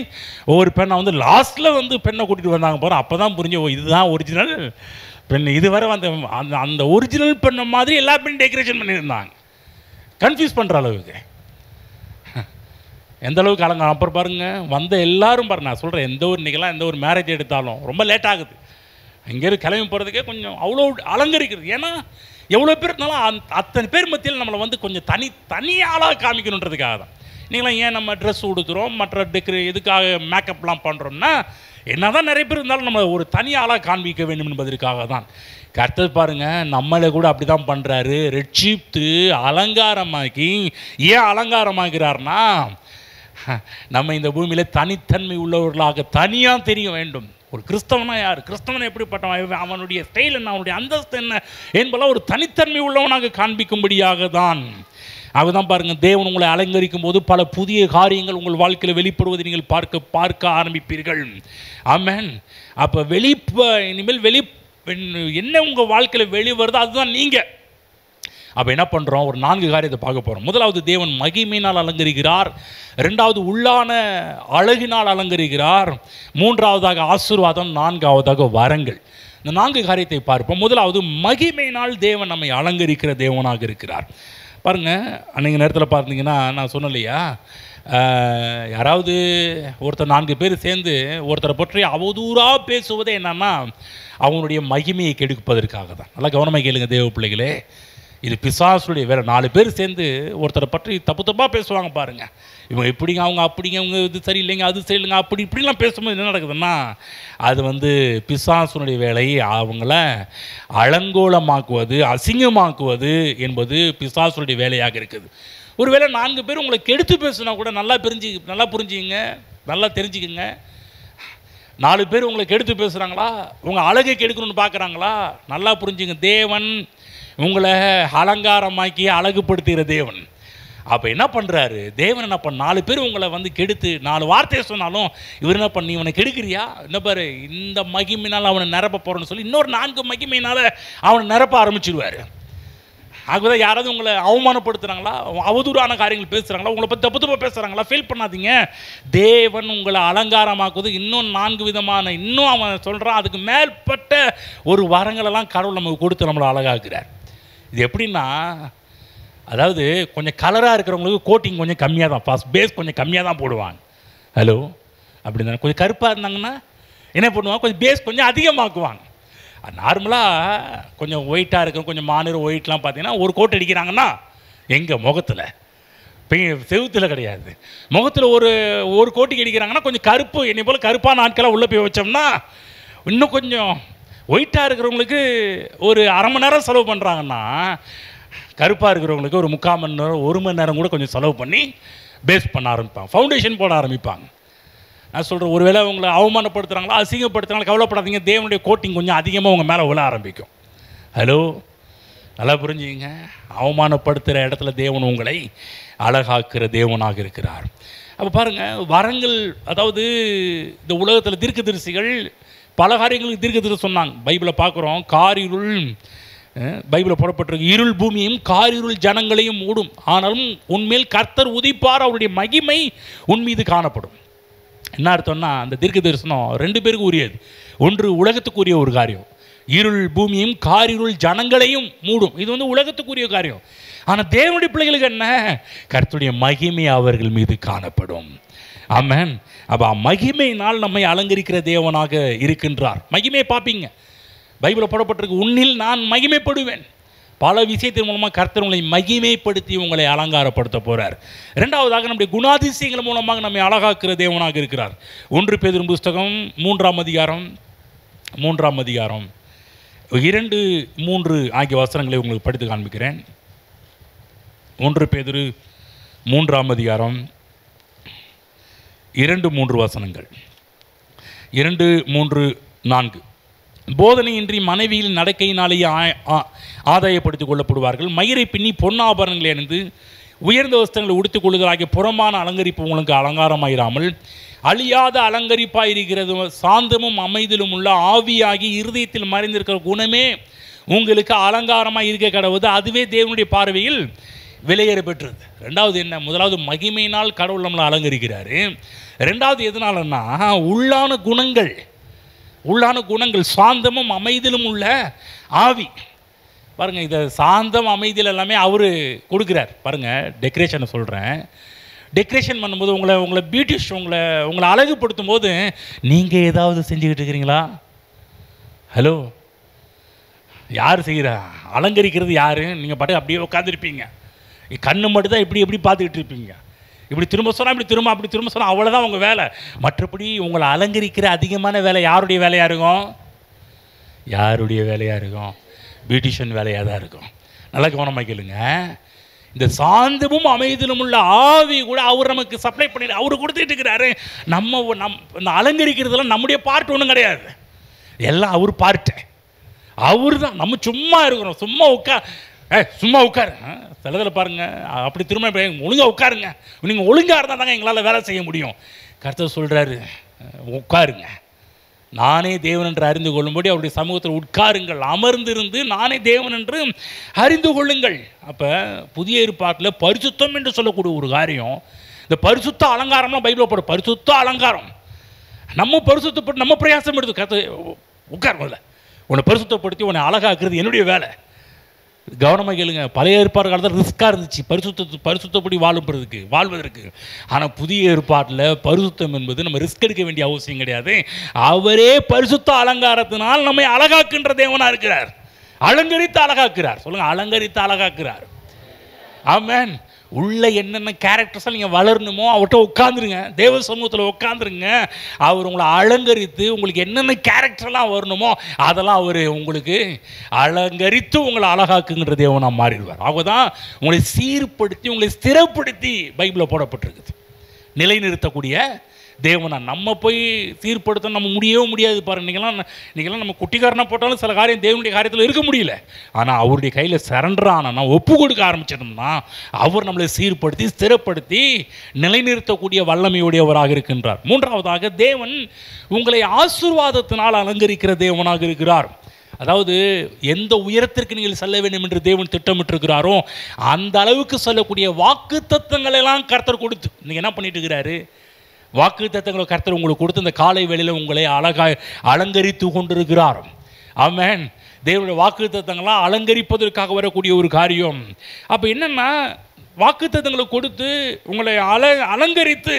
ஒவ்வொரு பெண்ணை வந்து லாஸ்ட்டில் வந்து பெண்ணை கூட்டிகிட்டு வந்தாங்க போகிறோம். அப்போ தான் புரிஞ்சு, இதுதான் ஒரிஜினல் பெண். இதுவரை அந்த அந்த ஒரிஜினல் பெண்ணை மாதிரி எல்லா பெண்ணும் டெக்கரேஷன் பண்ணியிருந்தாங்க. கன்ஃபியூஸ் பண்ணுற அளவுக்கு எந்த அளவுக்கு அலங்காரம். அப்புறம் பாருங்கள், வந்த எல்லாரும் பாருங்கள், நான் சொல்கிறேன், எந்த ஒரு நிகழ்லாம் எந்த ஒரு மேரேஜ் எடுத்தாலும் ரொம்ப லேட் ஆகுது. இங்கேருந்து கிளம்பி போகிறதுக்கே கொஞ்சம் அவ்வளோ அலங்கரிக்கிறது. ஏன்னா எவ்வளோ பேர் இருந்தாலும் அத்தனை பேர் மத்தியில் நம்மளை வந்து கொஞ்சம் தனியாளாக காமிக்கணுன்றதுக்காக தான். நீங்களாம் ஏன் நம்ம ட்ரெஸ் உடுத்துகிறோம், மற்ற எதுக்காக மேக்கப்லாம் பண்ணுறோம்னா, என்ன தான் நிறைய பேர் இருந்தாலும் நம்ம ஒரு தனியாளாக காண்பிக்க வேண்டும் என்பதற்காக தான். கர்த்தர் பாருங்கள், நம்மளை கூட அப்படி தான் பண்ணுறாரு. ரட்சித்து அலங்காரமாக்கி, ஏன் அலங்காரமாக்கிறார்னா, நம்ம இந்த பூமியில் தனித்தன்மை உள்ளவர்களாக தனியாக தெரிய வேண்டும். ஒரு கிறிஸ்தவனா யார், கிறிஸ்தவன் எப்படிப்பட்டவன், அவனுடைய ஸ்டைல் என்ன, அவனுடைய அந்தஸ்து என்ன என்பதெல்லாம் ஒரு தனித்தன்மை உள்ளவனாக காண்பிக்கும்படியாக தான். அதுதான் பாருங்கள், தேவன் உங்களை அலங்கரிக்கும் போது பல புதிய காரியங்கள் உங்கள் வாழ்க்கையில் வெளிப்படுவதை நீங்கள் பார்க்க ஆரம்பிப்பீர்கள். ஆமென். அப்போ இனிமேல் என்ன உங்கள் வாழ்க்கையில் வெளிவருதோ அதுதான் நீங்கள். அப்போ என்ன பண்ணுறோம், ஒரு 4 காரியத்தை பார்க்க போகிறோம். முதலாவது, தேவன் மகிமையினால் அலங்கரிக்கிறார். 2வது, உள்ளான அழகினால் அலங்கரிக்கிறார். 3வதாக ஆசீர்வாதம். 4வதாக வரங்கள். இந்த 4 காரியத்தை பார்ப்போம். முதலாவது, மகிமையினால் தேவன் நம்மை அலங்கரிக்கிற தேவனாக இருக்கிறார். பாருங்கள், அன்றைக்கு நேரத்தில் பார்த்தீங்கன்னா நான் சொன்னேன் இல்லையா, யாராவது ஒருத்தர் 4 பேர் சேர்ந்து ஒருத்தரை பற்றி அவதூறாக பேசுவதே என்னன்னா அவங்களுடைய மகிமையை கெடுப்பதற்காக தான். நல்லா கவனமாக கேளுங்க தேவ பிள்ளைகளே, இது பிசாசுடைய வேலை. 4 பேர் சேர்ந்து ஒருத்தரை பற்றி தப்பாக பேசுவாங்க பாருங்கள். இவங்க எப்படிங்க, அவங்க அப்படிங்க, அவங்க இது சரியில்லைங்க, அது சரியில்லைங்க, இப்படிலாம் பேசும்போது என்ன நடக்குதுன்னா, அது வந்து பிசாசுடைய வேலை. அவங்கள அலங்கோலமாக்குவது, அசிங்கமாக்குவது என்பது பிசாசுடைய வேலையாக இருக்குது. ஒருவேளை 4 பேர் உங்களை கெடுத்து பேசுனா கூட நல்லா புரிஞ்சுங்க, நல்லா தெரிஞ்சுக்குங்க. 4 பேர் உங்களை கெடுத்து பேசுகிறாங்களா, உங்கள் அழகை கெடுக்கணும்னு பார்க்குறாங்களா, நல்லா புரிஞ்சுங்க. தேவன் உங்களை அலங்காரமாக்கி அழகுபடுத்துகிற தேவன். அப்போ என்ன பண்ணுறாரு தேவன், என்ன பண்ண 4 பேர் உங்களை வந்து கெடுத்து 4 வார்த்தையை சொன்னாலும் இவர் என்ன பண்ணி, இவனை கெடுக்கிறியா, என்ன பாரு, இந்த மகிமையினால் அவனை நிரப்ப போகிறோன்னு சொல்லி இன்னொரு 4 மகிமையினால் அவனை நிரப்ப ஆரம்பிச்சிடுவார். ஆகவே யாராவது உங்களை அவமானப்படுத்துகிறாங்களா, அவதூறான காரியங்கள் பேசுகிறாங்களா, உங்களை பற்றி தப்பு பேசுகிறாங்களா, ஃபீல் பண்ணாதீங்க. தேவன் உங்களை அலங்காரமாக்குவது இன்னும் 4 விதமான, இன்னும் அவன் சொல்கிறான், அதுக்கு மேற்பட்ட ஒரு வரங்களெல்லாம் கடவுள் நமக்கு கொடுத்து நம்மளை அழகாக்குறார். இது எப்படின்னா, அதாவது கொஞ்சம் கலராக இருக்கிறவங்களுக்கு கோட்டிங் கொஞ்சம் கம்மியாக தான், ஃபர்ஸ்ட் பேஸ் கொஞ்சம் கம்மியாக தான் போடுவாங்க. ஹலோ, அப்படி தானே. கொஞ்சம் கருப்பாக இருந்தாங்கன்னா என்ன பண்ணுவாங்க, கொஞ்சம் பேஸ் கொஞ்சம் அதிகமாக்குவாங்க. நார்மலாக கொஞ்சம் ஒயிட்டாக இருக்கும், கொஞ்சம் மாநில ஒயிட்லாம் பார்த்தீங்கன்னா ஒரு கோட் அடிக்கிறாங்கன்னா எங்கள் முகத்தில், செவுத்தில் கிடையாது, முகத்தில் ஒரு கோட்டிக்கு அடிக்கிறாங்கன்னா கொஞ்சம் கருப்பு, என்னை போல் கருப்பான ஆட்களாக உள்ளே போய் வச்சோம்னா இன்னும் கொஞ்சம் ஒயிட்டாக இருக்கிறவங்களுக்கு ஒரு அரை மணி நேரம் செலவு பண்ணுறாங்கன்னா, கருப்பாக இருக்கிறவங்களுக்கு ஒரு 3/4 மணி நேரம் 1 மணி நேரம் கூட கொஞ்சம் செலவு பண்ணி பேஸ் பண்ண ஆரம்பிப்பாங்க, ஃபவுண்டேஷன் போட ஆரம்பிப்பாங்க. நான் சொல்கிறேன், ஒருவேளை உங்களை அவமானப்படுத்துகிறாங்களா, அசிங்கப்படுத்துகிறாங்களா, கவலைப்படாதீங்க, தேவனுடைய கோட்டிங் கொஞ்சம் அதிகமாக உங்கள் மேலே விழ ஆரம்பிக்கும். ஹலோ, நல்லா புரிஞ்சுங்க. அவமானப்படுத்துகிற இடத்துல தேவன் உங்களை அழகாக்குற தேவனாக இருக்கிறார். அப்போ பாருங்கள், வரங்கள், அதாவது இந்த உலகத்தில் தீர்க்கதரிசிகள் பல காரியங்களுக்கு தீர்க்கதரிசி சொன்னாங்க. பைபிளை பார்க்குறோம், காரிருள், பைபிளில் போடப்பட்டிருக்கு, இருள் பூமியும் காரிருள் ஜனங்களையும் மூடும், ஆனாலும் உன்மேல் கர்த்தர் உதிப்பார், அவருடைய மகிமை உன் மீது காணப்படும். என்ன அர்த்தம்னா, அந்த தீர்க்க தரிசனம் 2 பேருக்கு உரியது. ஒன்று உலகத்துக்குரிய ஒரு காரியம், இருள் பூமியும் காரிருள் ஜனங்களையும் மூடும், இது வந்து உலகத்துக்குரிய காரியம். ஆனால் தேவனுடைய பிள்ளைகளுக்கு என்ன, கர்த்தருடைய மகிமை அவர்கள் மீது காணப்படும். ஆமென். அப்போ மகிமையினால் நம்மை அலங்கரிக்கிற தேவனாக இருக்கின்றார். மகிமையை பார்ப்பீங்க, பைபிளில் போடப்பட்டிருக்கு, உன்னில் நான் மகிமைப்படுவேன். பல விஷயத்தின் மூலமாக கர்த்தர் உங்களை மகிமைப்படுத்தி உங்களை அலங்காரப்படுத்த போகிறார். 2வதாக நம்முடைய குணாதிசயங்கள் மூலமாக நம்மை அழகாக்குற தேவனாக இருக்கிறார். 1 பேதுரு புஸ்தகம் 3ஆம் அதிகாரம் 2, 3 ஆகிய வசனங்களை உங்களுக்கு படித்து காண்பிக்கிறேன். 1 பேதுரு 3ஆம் அதிகாரம் 2, 3 வசனங்கள். 2, 3, 4. போதனையின்றி மனைவியில் நடக்கையினாலேயே ஆதாயப்படுத்திக் கொள்ளப்படுவார்கள். மயிரை பின்னி பொன்னாபரணங்களை அணிந்து உயர்ந்த வஸ்திரங்களை உடுத்திக் கொள்ளுதலாகிய புறமான அலங்கரிப்பு உங்களுக்கு அலங்காரமாயிராமல் அழியாத அலங்கரிப்பாக இருக்கிறது சாந்தமும் அமைதியிலும் உள்ள ஆவியாகி இருதயத்தில் மறைந்திருக்கிற குணமே உங்களுக்கு அலங்காரமாக இருக்க கடவுது. அதுவே தேவனுடைய பார்வையில் விலையேற பெற்றது. ரெண்டாவது என்ன? முதலாவது மகிமையினால் கடவுள் நம்மளை அலங்கரிக்கிறாரு. ரெண்டாவது எதனாலன்னா உள்ளான குணங்கள் சாந்தமும் அமைதியிலும் உள்ள ஆவி. பாருங்கள், இதை சாந்தம் அமைதியில் எல்லாமே அவர் கொடுக்குறார். பாருங்கள், டெக்கரேஷனை சொல்கிறேன். டெக்கரேஷன் பண்ணும்போது உங்களை பியூட்டிஷ் உங்களை அழகுபடுத்தும் போது நீங்கள் ஏதாவது செஞ்சுக்கிட்டு இருக்கிறீங்களா? ஹலோ, யார் செய்கிறா? அலங்கரிக்கிறது யார்? நீங்கள் பாட்டு அப்படியே உட்காந்துருப்பீங்க, கண்ணு மட்டும் தான் எப்படி பார்த்துக்கிட்டு இருப்பீங்க. இப்படி திரும்ப சொன்னால் அப்படி திரும்ப சொன்னால் அவ்வளோதான் உங்கள் வேலை. மற்றபடி உங்களை அலங்கரிக்கிற அதிகமான வேலை யாருடைய வேலையாக இருக்கும்? யாருடைய வேலையாக இருக்கும்? பியூட்டிஷியன் வேலையாக தான் இருக்கும். நல்லா கவனமாக கேளுங்க. இந்த சாந்தமும் அமைதியிலும் உள்ள ஆவி கூட அவர் நமக்கு சப்ளை பண்ணி அவர் கொடுத்துட்டு இருக்கிறாரு. இந்த அலங்கரிக்கிறதுலாம் நம்முடைய பார்ட் ஒன்றும் கிடையாது, எல்லாம் அவர் பார்ட்டு. அவர் தான். நம்ம சும்மா இருக்கிறோம், சும்மா உட்காரு. சிலதில் பாருங்கள், அப்படி திரும்ப ஒழுங்காக உட்காருங்க. நீங்கள் ஒழுங்காக இருந்தால் தாங்க எங்களால் வேலை செய்ய முடியும். கர்த்தர் சொல்கிறாரு, உட்காருங்க, நானே தேவன் என்று அறிந்து கொள்ளும்படி அவருடைய சமூகத்தில் உட்காருங்கள், அமர்ந்திருந்து நானே தேவன் என்று அறிந்து கொள்ளுங்கள். அப்போ புதிய ஏற்பாட்டில் பரிசுத்தம் என்று சொல்லக்கூடிய ஒரு காரியம், இந்த பரிசுத்த அலங்காரம்லாம் பைபிளில் போட பரிசுத்த அலங்காரம். நம்ம பரிசுத்தப்பட்டு நம்ம பிரயாசம் எடுத்து கர்த்தர் உட்கார், முதல்ல உன்னை பரிசுத்தப்படுத்தி உன்னை அழகாக்குறது என்னுடைய வேலை. கவனமாக கேளுங்க. பழைய ஏற்பாடு காலத்தில் ரிஸ்க்காக இருந்துச்சு பரிசுத்தப்படி வாழ்வதற்கு. ஆனால் புதிய ஏற்பாட்டில் பரிசுத்தம் என்பது நம்ம ரிஸ்க் எடுக்க வேண்டிய அவசியம் கிடையாது. அவரே பரிசுத்த அலங்காரத்தினால் நம்மை அழகாக்குன்ற தேவனாக இருக்கிறார். அலங்கரித்து அழகாக்குறார். சொல்லுங்கள், அலங்கரித்து அழகாக்குறார். ஆமென். உள்ள என்னென்ன கேரக்டர்ஸாக நீங்கள் வளரணுமோ அவர்கிட்ட உட்காந்துருங்க, தேவ சமூகத்தில் உட்காந்துருங்க. அவர் உங்களை அலங்கரித்து உங்களுக்கு என்னென்ன கேரக்டர்லாம் வரணுமோ அதெல்லாம் அவர் உங்களுக்கு அலங்கரித்து உங்களை அழகாக்குங்கிற தேவனாக மாறிடுவார். அவதான் உங்களை சீர்படுத்தி உங்களை ஸ்திரப்படுத்தி பைபிளில் போடப்பட்டிருக்குது. நிலைநிறுத்தக்கூடிய தேவனா. நம்ம போய் சீர்படுத்த நம்ம முடியவே முடியாது. பாருங்கள், நீங்களாம் நம்ம குட்டிக்காரனாக போட்டாலும் சில காரியம் தேவனுடைய காரியத்தில் இருக்க முடியல. ஆனால் அவருடைய கையில் சரண்டர் ஆனால் ஒப்பு கொடுக்க ஆரம்பிச்சிட்டோம்னா அவர் நம்மளை சீர்படுத்தி ஸ்திரப்படுத்தி நிலைநிறுத்தக்கூடிய வல்லமையுடையவராக இருக்கின்றார். மூன்றாவதாக, தேவன் உங்களை ஆசீர்வாதத்தினால் அலங்கரிக்கிற தேவனாக இருக்கிறார். அதாவது எந்த உயரத்திற்கு நீங்கள் செல்ல வேண்டும் என்று தேவன் திட்டமிட்டிருக்கிறாரோ அந்த அளவுக்கு சொல்லக்கூடிய வாக்கு தத்தங்களெல்லாம் கர்த்தர் கொடுத்து நீங்கள் என்ன பண்ணிட்டு இருக்கிறாரு? வாக்கு தத்தங்களை கர்த்தர் உங்களுக்கு கொடுத்து இந்த காலை வேளையில் உங்களை அலங்கரித்து கொண்டிருக்கிறார். ஆமென். தேவனுடைய வாக்கு தத்தங்கள்லாம் அலங்கரிப்பதற்காக வரக்கூடிய ஒரு காரியம். அப்போ என்னென்னா, வாக்கு தத்தங்களை கொடுத்து உங்களை அலங்கரித்து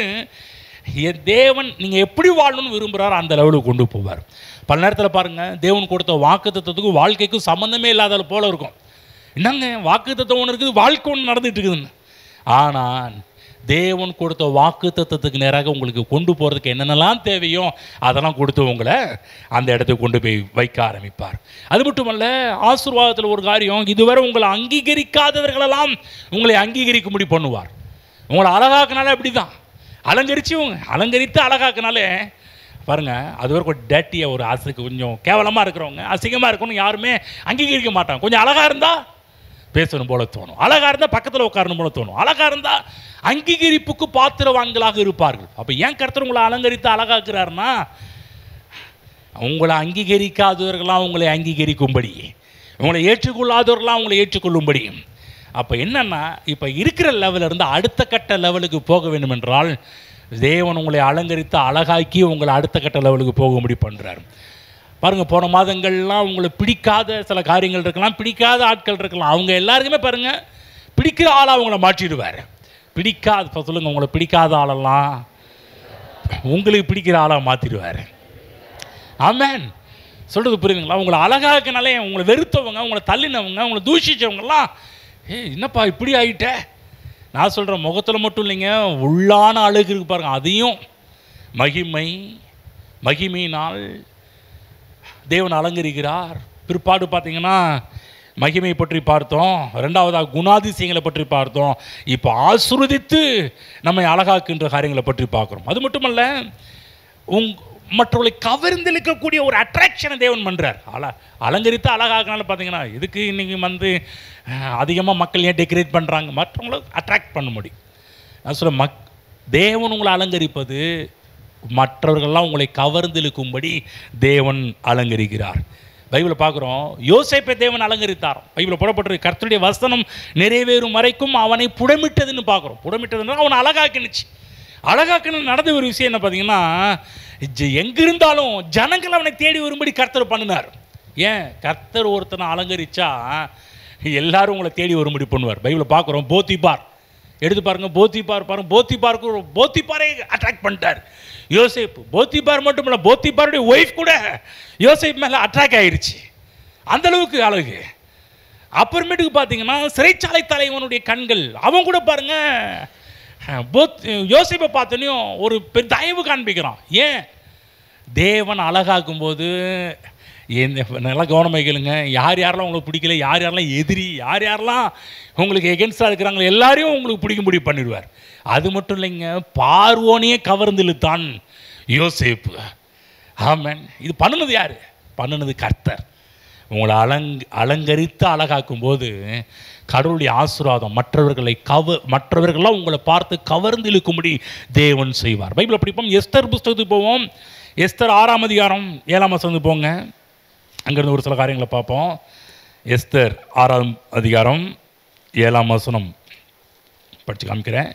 தேவன் நீங்கள் எப்படி வாழணும்னு விரும்புகிறார் அந்த லெவலுக்கு கொண்டு போவார். பல நேரத்தில் பாருங்கள், தேவன் கொடுத்த வாக்கு தத்தத்துக்கும் வாழ்க்கைக்கும் சம்மந்தமே இல்லாத போல இருக்கும். என்னங்க வாக்கு தத்தம் ஒன்று இருக்குது, வாழ்க்கை ஒன்று நடந்துட்டு இருக்குதுன்னு. ஆனால் தேவன் கொடுத்த வாக்கு தத்தத்துக்கு நேராக உங்களுக்கு கொண்டு போகிறதுக்கு என்னென்னலாம் தேவையோ அதெல்லாம் கொடுத்து உங்களை அந்த இடத்துக்கு கொண்டு போய் வைக்க ஆரம்பிப்பார். அது மட்டுமல்ல, ஆசீர்வாதத்தில் ஒரு காரியம், இதுவரை உங்களை அங்கீகரிக்காதவர்களெல்லாம் உங்களை அங்கீகரிக்கும்படி பண்ணுவார். உங்களை அழகாக்குனாலே அப்படி தான் அலங்கரித்து அழகாக்குனாலே பாருங்கள், அது வரைக்கும் டேட்டியாக ஒரு ஆசைக்கு கொஞ்சம் கேவலமாக இருக்கிறவங்க, அசிங்கமாக இருக்கணும் யாருமே அங்கீகரிக்க மாட்டாங்க. கொஞ்சம் அழகாக இருந்தால் பேசணும் போல தோணும், அழகாக இருந்தால் பக்கத்தில் உட்காரணும் போல தோணும், அழகாக இருந்தால் அங்கீகரிப்புக்கு பாத்திரவான்களாக இருப்பார்கள். அப்போ ஏன் கர்த்தர் உங்களை அலங்கரித்து அழகாக்குறாருன்னா, உங்களை அங்கீகரிக்காதவர்களாம் உங்களை அங்கீகரிக்கும்படி, உங்களை ஏற்றுக்கொள்ளாதவர்களாம் உங்களை ஏற்றுக்கொள்ளும்படி. அப்போ என்னென்னா, இப்போ இருக்கிற லெவலிருந்து அடுத்த கட்ட லெவலுக்கு போக வேண்டும் என்றால் தேவன் உங்களை அலங்கரித்து அழகாக்கி உங்களை அடுத்த கட்ட லெவலுக்கு போகும்படி பண்ணுறாரு. பாருங்கள், போன மாதங்கள்லாம் உங்களை பிடிக்காத சில காரியங்கள் இருக்கலாம், பிடிக்காத ஆட்கள் இருக்கலாம். அவங்க எல்லாருக்குமே பாருங்கள் பிடிக்கிற ஆளாக அவங்கள மாற்றிடுவார். இப்போ சொல்லுங்கள், உங்களை பிடிக்காத ஆளெல்லாம் உங்களுக்கு பிடிக்கிற ஆளாக மாற்றிடுவார். ஆமென். சொல்கிறது புரியுதுங்களா? உங்களை அழகாக்குனாலே உங்களை வெறுத்தவங்க, உங்களை தள்ளினவங்க, உங்களை தூஷித்தவங்கெல்லாம் என்னப்பா இப்படி ஆகிட்ட. நான் சொல்கிறேன், முகத்தில் மட்டும் இல்லைங்க, உள்ளான அழகு இருக்கு பாருங்கள், அதையும் மகிமையினால் தேவன் அலங்கரிக்கிறார். பிற்பாடு பார்த்தீங்கன்னா மகிமை பற்றி பார்த்தோம், ரெண்டாவதாக குணாதிசயங்களை பற்றி பார்த்தோம், இப்போ ஆசீர்வதித்து நம்மை அழகாக்குன்ற காரியங்களை பற்றி பார்க்குறோம். அது மட்டுமல்ல, மற்றவர்களை கவர்ந்தெழுக்கக்கூடிய ஒரு அட்ராக்ஷனை தேவன் பண்ணுறார். அலங்கரித்து அழகாக்குனால பார்த்தீங்கன்னா, இதுக்கு இன்றைக்கி அதிகமாக மக்கள் ஏன் டெக்கரேட் பண்ணுறாங்க, மற்றவங்களை அட்ராக்ட் பண்ண முடியும். நான் சொல்ல தேவன் உங்களை அலங்கரிப்பது மற்றவர்கள்லாம் உங்களை கவர்ந்து இழுக்கும்படி தேவன் அலங்கரிக்கிறார். பைபிளில் பார்க்குறோம், யோசேப்பை தேவன் அலங்கரித்தார். பைபிளில் புறப்பட்டிருக்கு, கர்த்தருடைய வசனம் நிறைவேறும் வரைக்கும் அவனை புடமிட்டதுன்னு பார்க்குறோம். புடமிட்டதுன்னா அவனை அழகாக்கினுச்சு. அழகாக்குன்னு நடந்த ஒரு விஷயம் என்ன பார்த்தீங்கன்னா, எங்கிருந்தாலும் ஜனங்கள் அவனை தேடி வரும்படி கர்த்தர் பண்ணினார். ஏன்? கர்த்தர் ஒருத்தனை அலங்கரிச்சா எல்லாரும் உங்களை தேடி வரும்படி பண்ணுவார். பைபிளில் பார்க்குறோம், போத்திபார் எடுத்து பாருங்க, போத்திபாரை அட்ராக்ட் பண்ணிட்டார் யோசேப்பு. போத்திபார் மட்டும் இல்லை, போத்திபாருடைய ஒய்ஃப் கூட யோசேப் மேலே அட்ராக்ட் ஆயிடுச்சு. அந்த அளவுக்கு அழகு. அப்புறமேட்டுக்கு பார்த்தீங்கன்னா சிறைச்சாலை தலைவனுடைய கண்கள், அவன் கூட பாருங்க யோசேப்பை பார்த்தோன்னையும் ஒரு பெரிய தயவு காண்பிக்கிறான். ஏன்? தேவன் அழகாக்கும் போது நல்லா கவனமாக கேளுங்க, யார் யாரெல்லாம் உங்களுக்கு பிடிக்கல, யார் யாரெல்லாம் எதிரி, யார் யாரெல்லாம் உங்களுக்கு எகென்ஸ்டாக இருக்கிறாங்களோ எல்லாரையும் உங்களுக்கு பிடிக்கும்படி பண்ணிடுவார். அது மட்டும் இல்லைங்க, பார்வோனையே கவர்ந்து இழுத்தான் யோசேப்பு. ஆமென். இது பண்ணுனது யார்? பண்ணுனது கர்த்தர். உங்களை அலங்கரித்து அழகாக்கும் போது கடவுளுடைய ஆசீர்வாதம் மற்றவர்கள்லாம் உங்களை பார்த்து கவர்ந்து இழுக்கும்படி தேவன் செய்வார். பைபிள் படிப்போம், எஸ்தர் புஸ்தகத்துக்கு போவோம். எஸ்தர் 6ஆம் அதிகாரம் 7ஆம் வசனம் போங்க. அங்கேருந்து ஒரு சில காரியங்களை பார்ப்போம். எஸ்தர் 6ஆம் அதிகாரம் 7ஆம் வசனம் படித்து காமிக்கிறேன்.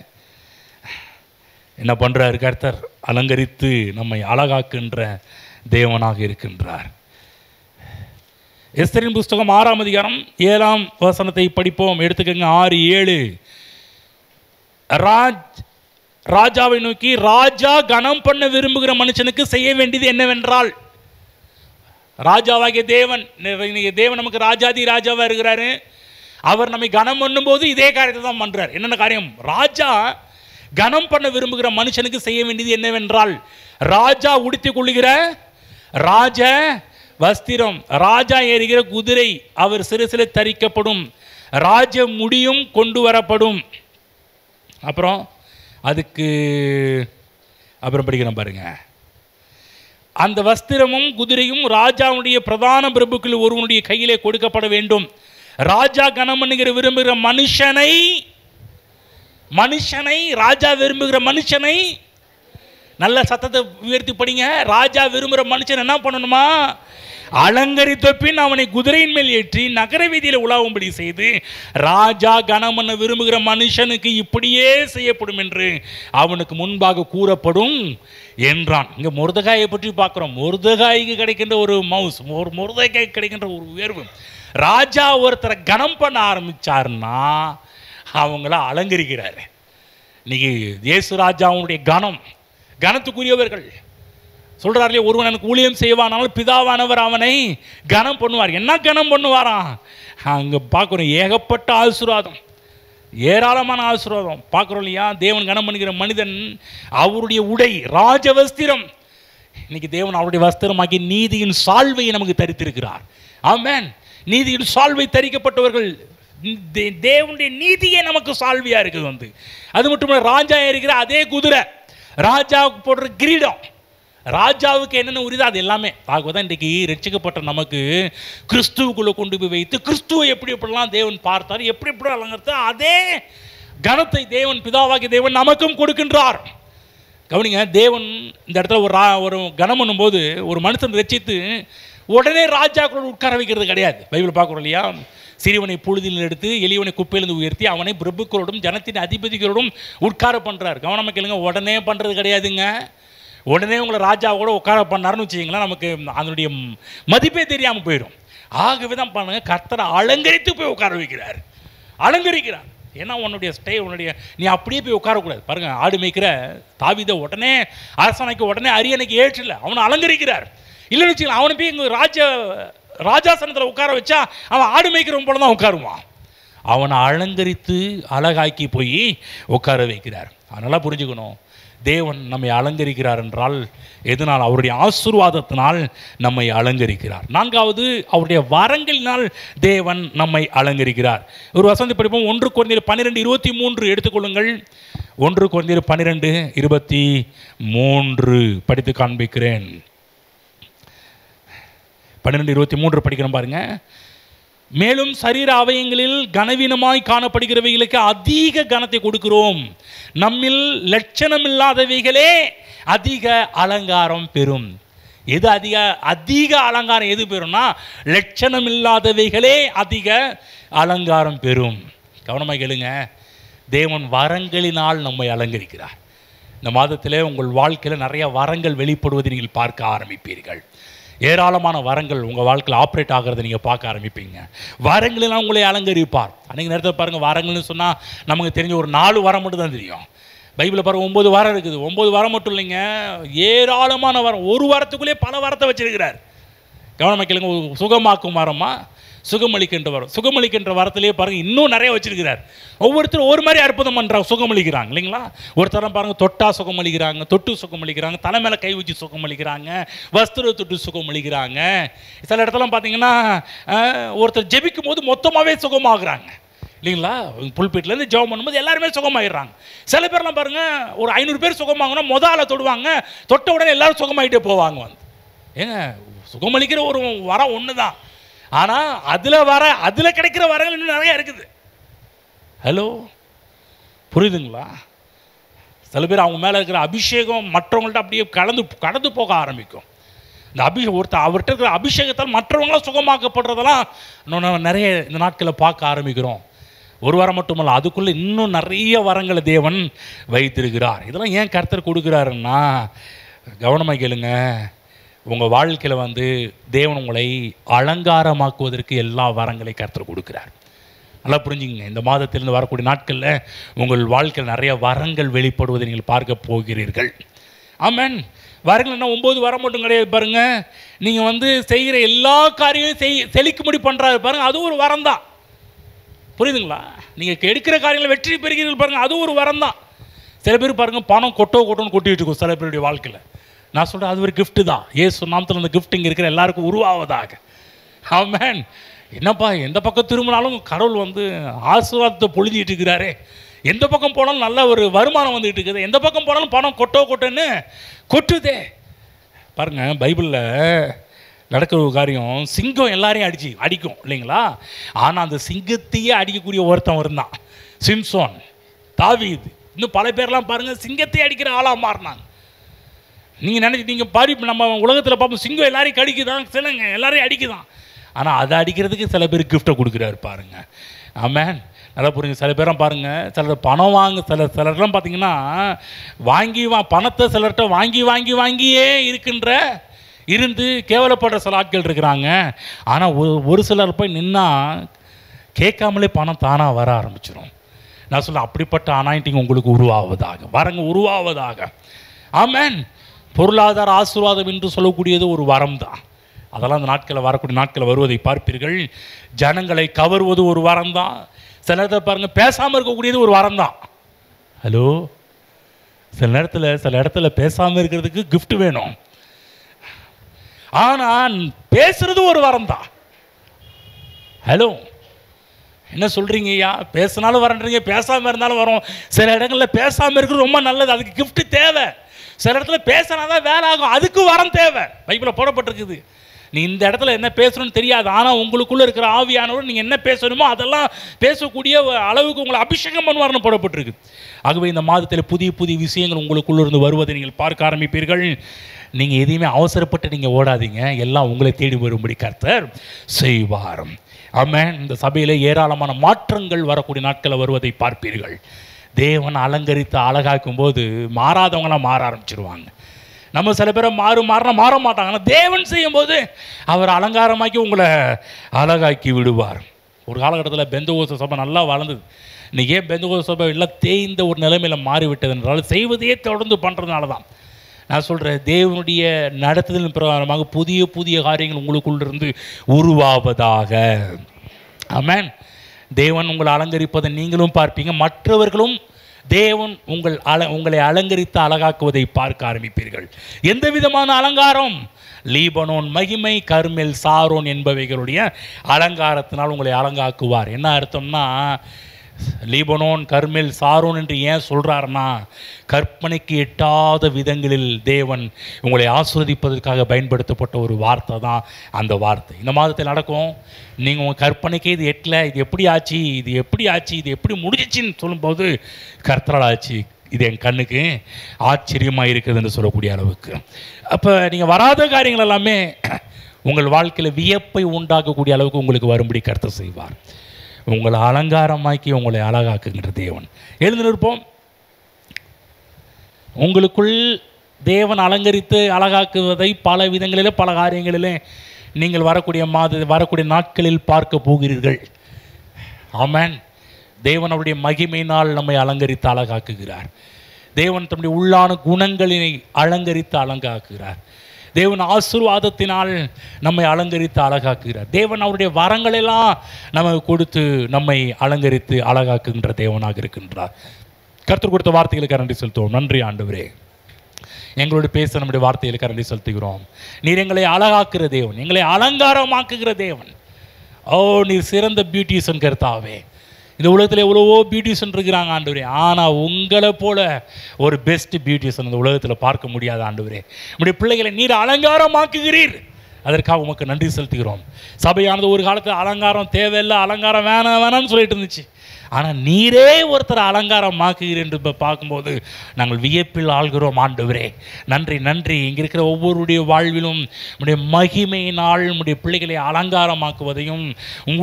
என்ன பண்ணுறார் கர்த்தர்? அலங்கரித்து நம்மை அழகாக்குகின்ற தேவனாக இருக்கின்றார். எஸ்தரின் புஸ்தகம் 6ஆம் அதிகாரம் 7ஆம் வசனத்தை படிப்போம். எடுத்துக்கங்க, 6-7. ராஜாவை நோக்கி, ராஜா கனம் பண்ண விரும்புகிற மனுஷனுக்கு செய்ய வேண்டியது என்னவென்றால், ராஜாவாகிய தேவன், தேவன் நமக்கு ராஜாதி ராஜாவாக இருக்கிறாரு. அவர் நம்மை கனம் பண்ணும்போது இதே காரியத்தை தான் பண்ணுறார். என்னென்ன காரியம்? ராஜா கனம் பண்ண விரும்புகிற மனுஷனுக்கு செய்ய வேண்டியது என்னவென்றால், ராஜா உடுத்திக் கொள்ளுகிற ராஜ வஸ்திரம், ராஜா ஏறுகிற குதிரை அவர் சிறுசில தரிக்கப்படும், ராஜ முடியும் கொண்டு வரப்படும். அப்புறம் படிக்கிறோம் பாருங்க. அந்த வஸ்திரமும் குதிரையும் ராஜாவுடைய பிரதான பிரபுக்கள் ஒருவனுடைய கையிலே கொடுக்கப்பட வேண்டும். ராஜா கனம் பண்ணுகிற விரும்புகிற மனுஷனை ராஜா விரும்புகிற மனுஷனை, நல்ல சத்தத்தை உயர்த்தி படிங்க. ராஜா விரும்புகிற மனுஷன் என்ன பண்ணணுமா? அலங்கரித்த பின் அவனை குதிரையின் மேல் ஏற்றி நகர வீதியில் உலாவும்படி செய்து, ராஜா கனம் பண்ண விரும்புகிற மனுஷனுக்கு இப்படியே செய்யப்படும் என்று அவனுக்கு முன்பாக கூறப்படும் என்றான். இங்கே மொர்தெகாயை பற்றி பார்க்குறோம். மொர்தெகாய்க்கு கிடைக்கின்ற ஒரு மொர்தெகாய்க்கு கிடைக்கின்ற ஒரு உயர்வு. ராஜா ஒருத்தரை கனம் பண்ண ஆரம்பித்தார்னா அவங்கள அலங்கரிக்கிறார். இன்னைக்கு இயேசு ராஜாவுடைய கனத்துக்குரியவர்கள் சொல்கிறார்களே, ஒருவன் எனக்கு ஊழியம் செய்வானாலும் பிதாவானவர் அவனை கனம் பண்ணுவார். என்ன கனம் பண்ணுவாராம்? அங்கே பார்க்குறோம், ஏகப்பட்ட ஆசீர்வாதம், ஏராளமான ஆசீர்வாதம் பார்க்குறோம் இல்லையா? தேவன் கனம் பண்ணுகிற மனிதன், அவருடைய உடை ராஜவஸ்திரம். இன்னைக்கு தேவன் அவருடைய வஸ்திரமாக்கி நீதியின் சால்வையை நமக்கு தரித்திருக்கிறார். ஆமென். நீதியின் சால்வை தரிக்கப்பட்டவர்கள், தேவனுடைய நீதியே நமக்கு சால்வியா இருக்குது. அது மட்டும் இல்லை, ராஜா இருக்கிற அதே குதிரை, ராஜாவுக்கு போடுற கிரீடம், ராஜாவுக்கு என்னென்ன உரிதோ அது எல்லாமே பார்க்குதான். இன்றைக்கு ரட்சிக்கப்பட்ட நமக்கு கிறிஸ்துவுக்குள்ளே கொண்டு போய் வைத்து, கிறிஸ்துவை எப்படிலாம் தேவன் பார்த்தார், எப்படி அலங்கரித்தார், அதே கனத்தை தேவன் பிதாவாகிய தேவன் நமக்கும் கொடுக்கின்றார். கவனிங்க, தேவன் இந்த இடத்துல ஒரு கனம் பண்ணும்போது ஒரு மனுஷன் ரட்சித்து உடனே ராஜாக்களோடு உட்கார வைக்கிறது கிடையாது. பைபிள் பார்க்குறோம் இல்லையா? சிறியவனை புழுதியில் எடுத்து எளியவனை குப்பையிலிருந்து உயர்த்தி அவனை பிரபுக்களோடும் ஜனத்தின் அதிபதிகளோடும் உட்கார பண்ணுறார். கவனமாக கேளுங்க, உடனே பண்ணுறது கிடையாதுங்க. உடனே உங்களை ராஜாவோட உட்கார பண்ணாருன்னு வச்சுக்கிங்களா, நமக்கு அதனுடைய மதிப்பே தெரியாமல் போயிடும். ஆகவே தான் பண்ணுங்க, கர்த்தரை அலங்கரித்து போய் உட்கார வைக்கிறார், அலங்கரிக்கிறார். ஏன்னா உன்னுடைய நீ அப்படியே போய் உட்காரக்கூடாது. பாருங்க, ஆடு மேய்க்கிற தாவீதை உடனே அரசனைக்கு உடனே அரியணைக்கு ஏற்றில்லை, அவனை அலங்கரிக்கிறார். இல்லைன்னு வச்சுக்கலாம், அவனை போய் இங்கே ராஜாசனத்தில் உட்கார வச்சா அவன் ஆடு மேய்க்கிறவன் போல தான் உட்காருவான். அவனை அலங்கரித்து அழகாக்கி போய் உட்கார வைக்கிறார். அதனால் புரிஞ்சுக்கணும், தேவன் நம்மை அலங்கரிக்கிறார் என்றால் எதனால்? அவருடைய ஆசீர்வாதத்தினால் நம்மை அலங்கரிக்கிறார். 4வது, அவருடைய வரங்களினால் தேவன் நம்மை அலங்கரிக்கிறார். ஒரு வசனத்தை படிப்போம். 1 கொரிந்தியர் 12:23 எடுத்துக்கொள்ளுங்கள். 1 கொரிந்தியர் 12:23 படித்து காண்பிக்கிறேன். 12:23 படிக்கிறோம் பாருங்க. மேலும் சரீர அவயங்களில் கனவீனமாய் காணப்படுகிறவைகளுக்கு அதிக கனத்தை கொடுக்கிறோம். நம்மில் லட்சணமில்லாதவைகளே அதிக அலங்காரம் பெறும். எது அதிக அலங்காரம் எது பெறும்னா, லட்சணம் இல்லாதவைகளே அதிக அலங்காரம் பெறும். கவனமாக கேளுங்க. தேவன் வரங்களினால் நம்மை அலங்கரிக்கிறார். இந்த மாதத்திலே உங்கள் வாழ்க்கையில் நிறைய வரங்கள் வெளிப்படுவதை நீங்கள் பார்க்க ஆரம்பிப்பீர்கள். ஏராளமான வரங்கள் உங்கள் வாழ்க்கையில் ஆப்ரேட் ஆகிறத நீங்கள் பார்க்க ஆரம்பிப்பீங்க. வரங்களெல்லாம் உங்களை அலங்கரிப்பார். அன்றைக்கி நேரத்தில் பாருங்கள், வரங்கள்னு சொன்னால் நமக்கு தெரிஞ்ச ஒரு 4 வாரம் மட்டும் தான் தெரியும். பைபிளில் பாருங்கள் 9 வாரம் இருக்குது. 9 வாரம் மட்டும் இல்லைங்க, ஏராளமான வாரம். ஒரு வாரத்துக்குள்ளே பல வாரத்தை வச்சிருக்கிறார். கவனமாக கேளுங்க. சுகமாக்கும் வாரமா, சுகமளிக்கின்ற வாரம். சுகமளிக்கின்ற வாரத்திலேயே பாருங்கள் இன்னும் நிறைய வச்சிருக்கிறார். ஒவ்வொருத்தரும் ஒரு மாதிரி அற்புதம் பண்ணுறாங்க, சுகமளிக்கிறாங்க இல்லைங்களா? ஒருத்தரம் பாருங்கள் தொட்டா சுகமளிக்கிறாங்க, தொட்டு சுகமளிக்கிறாங்க, தலை மேலே கை வச்சு சுகமளிக்கிறாங்க, வஸ்திர தொட்டு சுகமளிக்கிறாங்க. சில இடத்துல பார்த்தீங்கன்னா ஒருத்தர் ஜெபிக்கும் போது மொத்தமாகவே சுகமாகறாங்க இல்லைங்களா? புல்பீட்லேருந்து ஜெபம் பண்ணும்போது எல்லாருமே சுகமாயிடுறாங்க. சில பேர்லாம் பாருங்கள், ஒரு 500 பேர் சுகமாகனா முதல்ல தொடுவாங்க, தொட்ட உடனே எல்லாரும் சுகமாயிட்டே போவாங்க. ஏங்க, சுகமளிக்கிற ஒரு வரம் ஒன்று தான். ஆனால் அதில் கிடைக்கிற வரங்கள் இன்னும் நிறையா இருக்குது. ஹலோ, புரியுதுங்களா? சில பேர் அவங்க மேலே இருக்கிற அபிஷேகம் மற்றவங்கள்ட்ட அப்படியே கடந்து போக ஆரம்பிக்கும். இந்த அவர்கிட்ட இருக்கிற அபிஷேகத்தால் மற்றவங்களாம் சுகமாக்கப்படுறதெல்லாம் இன்னும் நிறைய இந்த நாட்களில் பார்க்க ஆரம்பிக்கிறோம். ஒரு வாரம் மட்டுமல்ல, அதுக்குள்ளே இன்னும் நிறைய வரங்களை தேவன் வைத்திருக்கிறார். இதெல்லாம் ஏன் கர்த்தர் கொடுக்குறாருன்னா, கவனமாக கேளுங்க. உங்கள் வாழ்க்கையில் தேவன் உங்களை அலங்காரமாக்குவதற்கு எல்லா வரங்களையும் கர்த்தர் கொடுக்குறார். நல்லா புரிஞ்சுங்க. இந்த மாதத்திலிருந்து வரக்கூடிய நாட்களில் உங்கள் வாழ்க்கையில் நிறைய வரங்கள் வெளிப்படுவதை நீங்கள் பார்க்க போகிறீர்கள். ஆமென். வரங்கள் என்ன 9 வாரம் மட்டும் கிடையாது பாருங்கள். நீங்கள் செய்கிற எல்லா காரியங்களும் செழிக்கும்படி பண்ணுறாரு பாருங்கள், அது ஒரு வரம் தான். புரியுதுங்களா? நீங்கள் எடுக்கிற காரியங்களை வெற்றி பெறுகிறீர்கள் பாருங்கள், அது ஒரு வரம் தான். சில பேர் பாருங்கள், பணம் கொட்டோன்னு கொட்டிகிட்டு இருக்கும் சில பேருடைய வாழ்க்கையில். நான் சொல்கிறேன், அது ஒரு கிஃப்ட்டு தான். ஏசு நாமத்தில் அந்த கிஃப்ட் இங்கே இருக்கிற எல்லாருக்கும் உருவாவதாக. ஆமென். என்னப்பா, எந்த பக்கம் திரும்பினாலும் கடவுள் ஆசீர்வாதத்தை பொழிஞ்சிட்டு இருக்கிறாரே. எந்த பக்கம் போனாலும் நல்ல ஒரு வருமானம் வந்துட்டு இருக்குது. எந்த பக்கம் போனாலும் பணம் கொட்டோன்னு கொட்டுதே பாருங்கள். பைபிளில் நடக்கிற ஒரு காரியம், சிங்கம் எல்லாரையும் அடிக்கும் இல்லைங்களா? ஆனால் அந்த சிங்கத்தையே அடிக்கக்கூடிய ஒருத்தன் இருந்தான், சிம்சோன், தாவீது. இன்னும் பல பேர்லாம் பாருங்கள், சிங்கத்தையே அடிக்கிற ஆளாக மாறினாங்க. நீங்கள் பாரு, நம்ம உலகத்தில் பார்ப்போம், சிங்கம் எல்லாரையும் கடிக்குதான், சிலங்க எல்லாரையும் அடிக்குதான். ஆனால் அதை அடிக்கிறதுக்கு சில பேர் கிஃப்ட்டை கொடுக்குறாரு பாருங்க. ஆமென். நல்லா புரியுங்க. சில பேரும் பாருங்கள், சிலர் பணம் சிலர்லாம் பார்த்தீங்கன்னா பணத்தை சிலர்கிட்ட வாங்கியே இருந்து கேவலப்படுற சில ஆட்கள் இருக்கிறாங்க. ஆனால் ஒரு சிலர் போய் நின்னா கேட்காமலே பணம் தானாக வர ஆரம்பிச்சிடும். நான் சொல்ல, அப்படிப்பட்ட அனாயிண்டிங் உங்களுக்கு உருவாவதாக, உருவாவதாக. ஆமென். பொருளாதார ஆசீர்வாதம் என்று சொல்லக்கூடியது ஒரு வரம் தான். அதெல்லாம் அந்த நாட்களில் வரக்கூடிய நாட்களில் வருவதை பார்ப்பீர்கள். ஜனங்களை கவருவது ஒரு வரம் தான். சில நேரத்தில் பாருங்கள், பேசாமல் இருக்கக்கூடியது ஒரு வரம் தான். ஹலோ, சில இடத்துல பேசாமல் இருக்கிறதுக்கு கிஃப்ட் வேணும். ஆனால் பேசுறது ஒரு வரம் தான். ஹலோ, என்ன சொல்கிறீங்க ஐயா? பேசினாலும் வரன்றீங்க, பேசாமல் இருந்தாலும் வரும். சில இடங்களில் பேசாமல் இருக்கிறது ரொம்ப நல்லது, அதுக்கு கிஃப்ட் தேவை. சில இடத்துல பேசினா தான் வேலை ஆகும், அதுக்கு வரம் தேவை. பைபிளில் போடப்பட்டிருக்குது. நீ இந்த இடத்துல என்ன பேசணும்னு தெரியாது, ஆனால் உங்களுக்குள்ளே இருக்கிற ஆவியானவர் நீங்கள் என்ன பேசணுமோ அதெல்லாம் பேசக்கூடிய அளவுக்கு உங்களை அபிஷேகம் பண்ணுவார்னு போடப்பட்டிருக்கு. ஆகவே இந்த மாதத்தில் புதிய புதிய விஷயங்கள் உங்களுக்குள்ளே இருந்து வருவதை நீங்கள் பார்க்க ஆரம்பிப்பீர்கள். நீங்கள் எதையுமே அவசரப்பட்டு நீங்கள் ஓடாதீங்க, எல்லாம் உங்களை தேடி வரும்படி கர்த்தர் செய்வார். ஆமென். இந்த சபையில் ஏராளமான மாற்றங்கள் வரக்கூடிய நாட்களில் வருவதை பார்ப்பீர்கள். தேவன் அலங்கரித்து அழகாக்கும் போது மாறாதவங்களாம் மாற ஆரம்பிச்சிருவாங்க. நம்ம சில பேரை மாற மாட்டாங்க. ஆனால் தேவன் செய்யும்போது அவர் அலங்காரமாக்கி உங்களை அழகாக்கி விடுவார். ஒரு காலகட்டத்தில் பெந்தகோஸ்து சபை நல்லா வளர்ந்தது. இன்றைக்கி ஏன் பெந்தகோஸ்து சபை எல்லாம் தேய்ந்த ஒரு நிலைமையில் மாறிவிட்டது என்றால் செய்வதையே தொடர்ந்து பண்ணுறதுனால தான். நான் சொல்கிறேன், தேவனுடைய நடத்துதலின் பிரகாரமாக புதிய புதிய காரியங்கள் உங்களுக்குள்ளிருந்து உருவாவதாக. ஆமென். தேவன் உங்களை அலங்கரிப்பதை நீங்களும் பார்ப்பீங்க, மற்றவர்களும் தேவன் உங்களை அலங்கரித்து அழகாக்குவதை பார்க்க ஆரம்பிப்பீர்கள். எந்த விதமான அலங்காரம்? லீபனோன் மகிமை, கர்மெல், சாரோன் என்பவைகளுடைய அலங்காரத்தினால் உங்களை அலங்காக்குவார். என்ன அர்த்தம்னா, லீபனோன், கர்மேல், சாரோன் என்று ஏன் சொல்கிறாருன்னா, கற்பனைக்கு எட்டாத விதங்களில் தேவன் உங்களை ஆசீர்வதிப்பதற்காக பயன்படுத்தப்பட்ட ஒரு வார்த்தை தான் அந்த வார்த்தை. இந்த மாதத்தில் நடக்கும். நீங்கள் உங்கள் கற்பனைக்கே இது எட்டல, இது எப்படி ஆச்சு, இது எப்படி ஆச்சு, இது எப்படி முடிஞ்சிச்சின்னு சொல்லும்போது கர்த்தரால் ஆச்சு, இது என் கண்ணுக்கு ஆச்சரியமாக இருக்குதுன்னு சொல்லக்கூடிய அளவுக்கு. அப்போ நீங்கள் வராத காரியங்கள் எல்லாமே உங்கள் வாழ்க்கையில் வியப்பை உண்டாக்கக்கூடிய அளவுக்கு உங்களுக்கு வரும்படி கர்த்தர் செய்வார். உங்களை அலங்காரமாக்கி உங்களை அழகாக்குகின்ற தேவன். எழுந்து நிற்போம். உங்களுக்குள் தேவன் அலங்கரித்து அழகாக்குவதை பல விதங்களிலே பல காரியங்களிலே நீங்கள் வரக்கூடிய நாட்களில் பார்க்க போகிறீர்கள். ஆமென். தேவன் அவருடைய மகிமையினால் நம்மை அலங்கரித்து அழகாக்குகிறார். தேவன் தம்முடைய உள்ளான குணங்களினை அலங்கரித்து அழகாக்குகிறார். தேவன் ஆசீர்வாதத்தினால் நம்மை அலங்கரித்து அழகாக்குகிறார். தேவன் அவருடைய வரங்களெல்லாம் நமக்கு கொடுத்து நம்மை அலங்கரித்து அழகாக்குகின்ற தேவனாக இருக்கின்றார். கர்த்தர் கொடுத்த வார்த்தைகளுக்கு நன்றி செலுத்துவோம். நன்றி ஆண்டவரே, எங்களோடு பேச நம்முடைய வார்த்தைகளுக்கு நன்றி செலுத்துகிறோம். நீர் எங்களை அழகாக்குகிற தேவன், எங்களை அலங்காரமாக்குகிற தேவன். ஓ, நீர் சிறந்த பியூட்டிஷன் கர்த்தாவே. இந்த உலகத்தில் எவ்வளவோ பியூட்டிஷன் இருக்கிறாங்க ஆண்டவரே, ஆனால் உங்களை போல ஒரு பெஸ்ட் பியூட்டிஷன் இந்த உலகத்தில் பார்க்க முடியாத ஆண்டவரே. நம்முடைய பிள்ளைகளை நீர் அலங்காரமாக்குகிறீர், அதற்காக உமக்கு நன்றி செலுத்துகிறோம். சபையானது ஒரு காலத்தில் அலங்காரம் தேவையில்லை, அலங்காரம் வேணாம்னு சொல்லிட்டு இருந்துச்சு. ஆனால் நீரே ஒருத்தர் அலங்காரமாக்குகிறேன் என்று பார்க்கும்போது நாங்கள் வியப்பில் ஆள்கிறோம் ஆண்டவரே. நன்றி நன்றி. இங்கே இருக்கிற ஒவ்வொருடைய வாழ்விலும் நம்முடைய மகிமையினால் நம்முடைய பிள்ளைகளை அலங்காரமாக்குவதையும்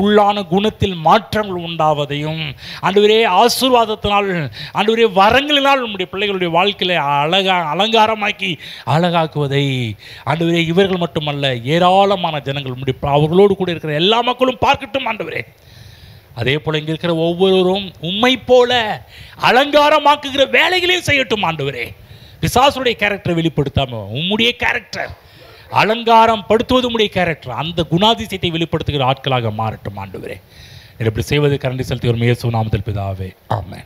உள்ளான குணத்தில் மாற்றங்கள் உண்டாவதையும் ஆண்டவரே, ஆசீர்வாதத்தினால் ஆண்டவரே வரங்களினால் நம்முடைய பிள்ளைகளுடைய வாழ்க்கையை அலங்காரமாக்கி அழகாக்குவதை ஆண்டவரே இவர்கள் மட்டுமல்ல, ஏராளமான ஜனங்கள் அவர்களோடு கூட இருக்கிற எல்லா மக்களும் பார்க்கட்டும் ஆண்டவரே. அதே போல் இங்கே இருக்கிற ஒவ்வொருவரும் உம்மை போல அலங்காரமாக்குகிற வேலைகளையும் செய்யட்டும் ஆண்டவரே. பிசாசுடைய கேரக்டரை வெளிப்படுத்தாம உம்முடைய கேரக்டர், அலங்காரம் படுத்துவது உம்முடைய கேரக்டர், அந்த குணாதிசயத்தை வெளிப்படுத்துகிற ஆட்களாக மாறட்டும் ஆண்டவரே. இப்படி செய்வது கரண்டி செலுத்தி ஒரு இயேசு நாமத்தில் பிதாவே, ஆமென்.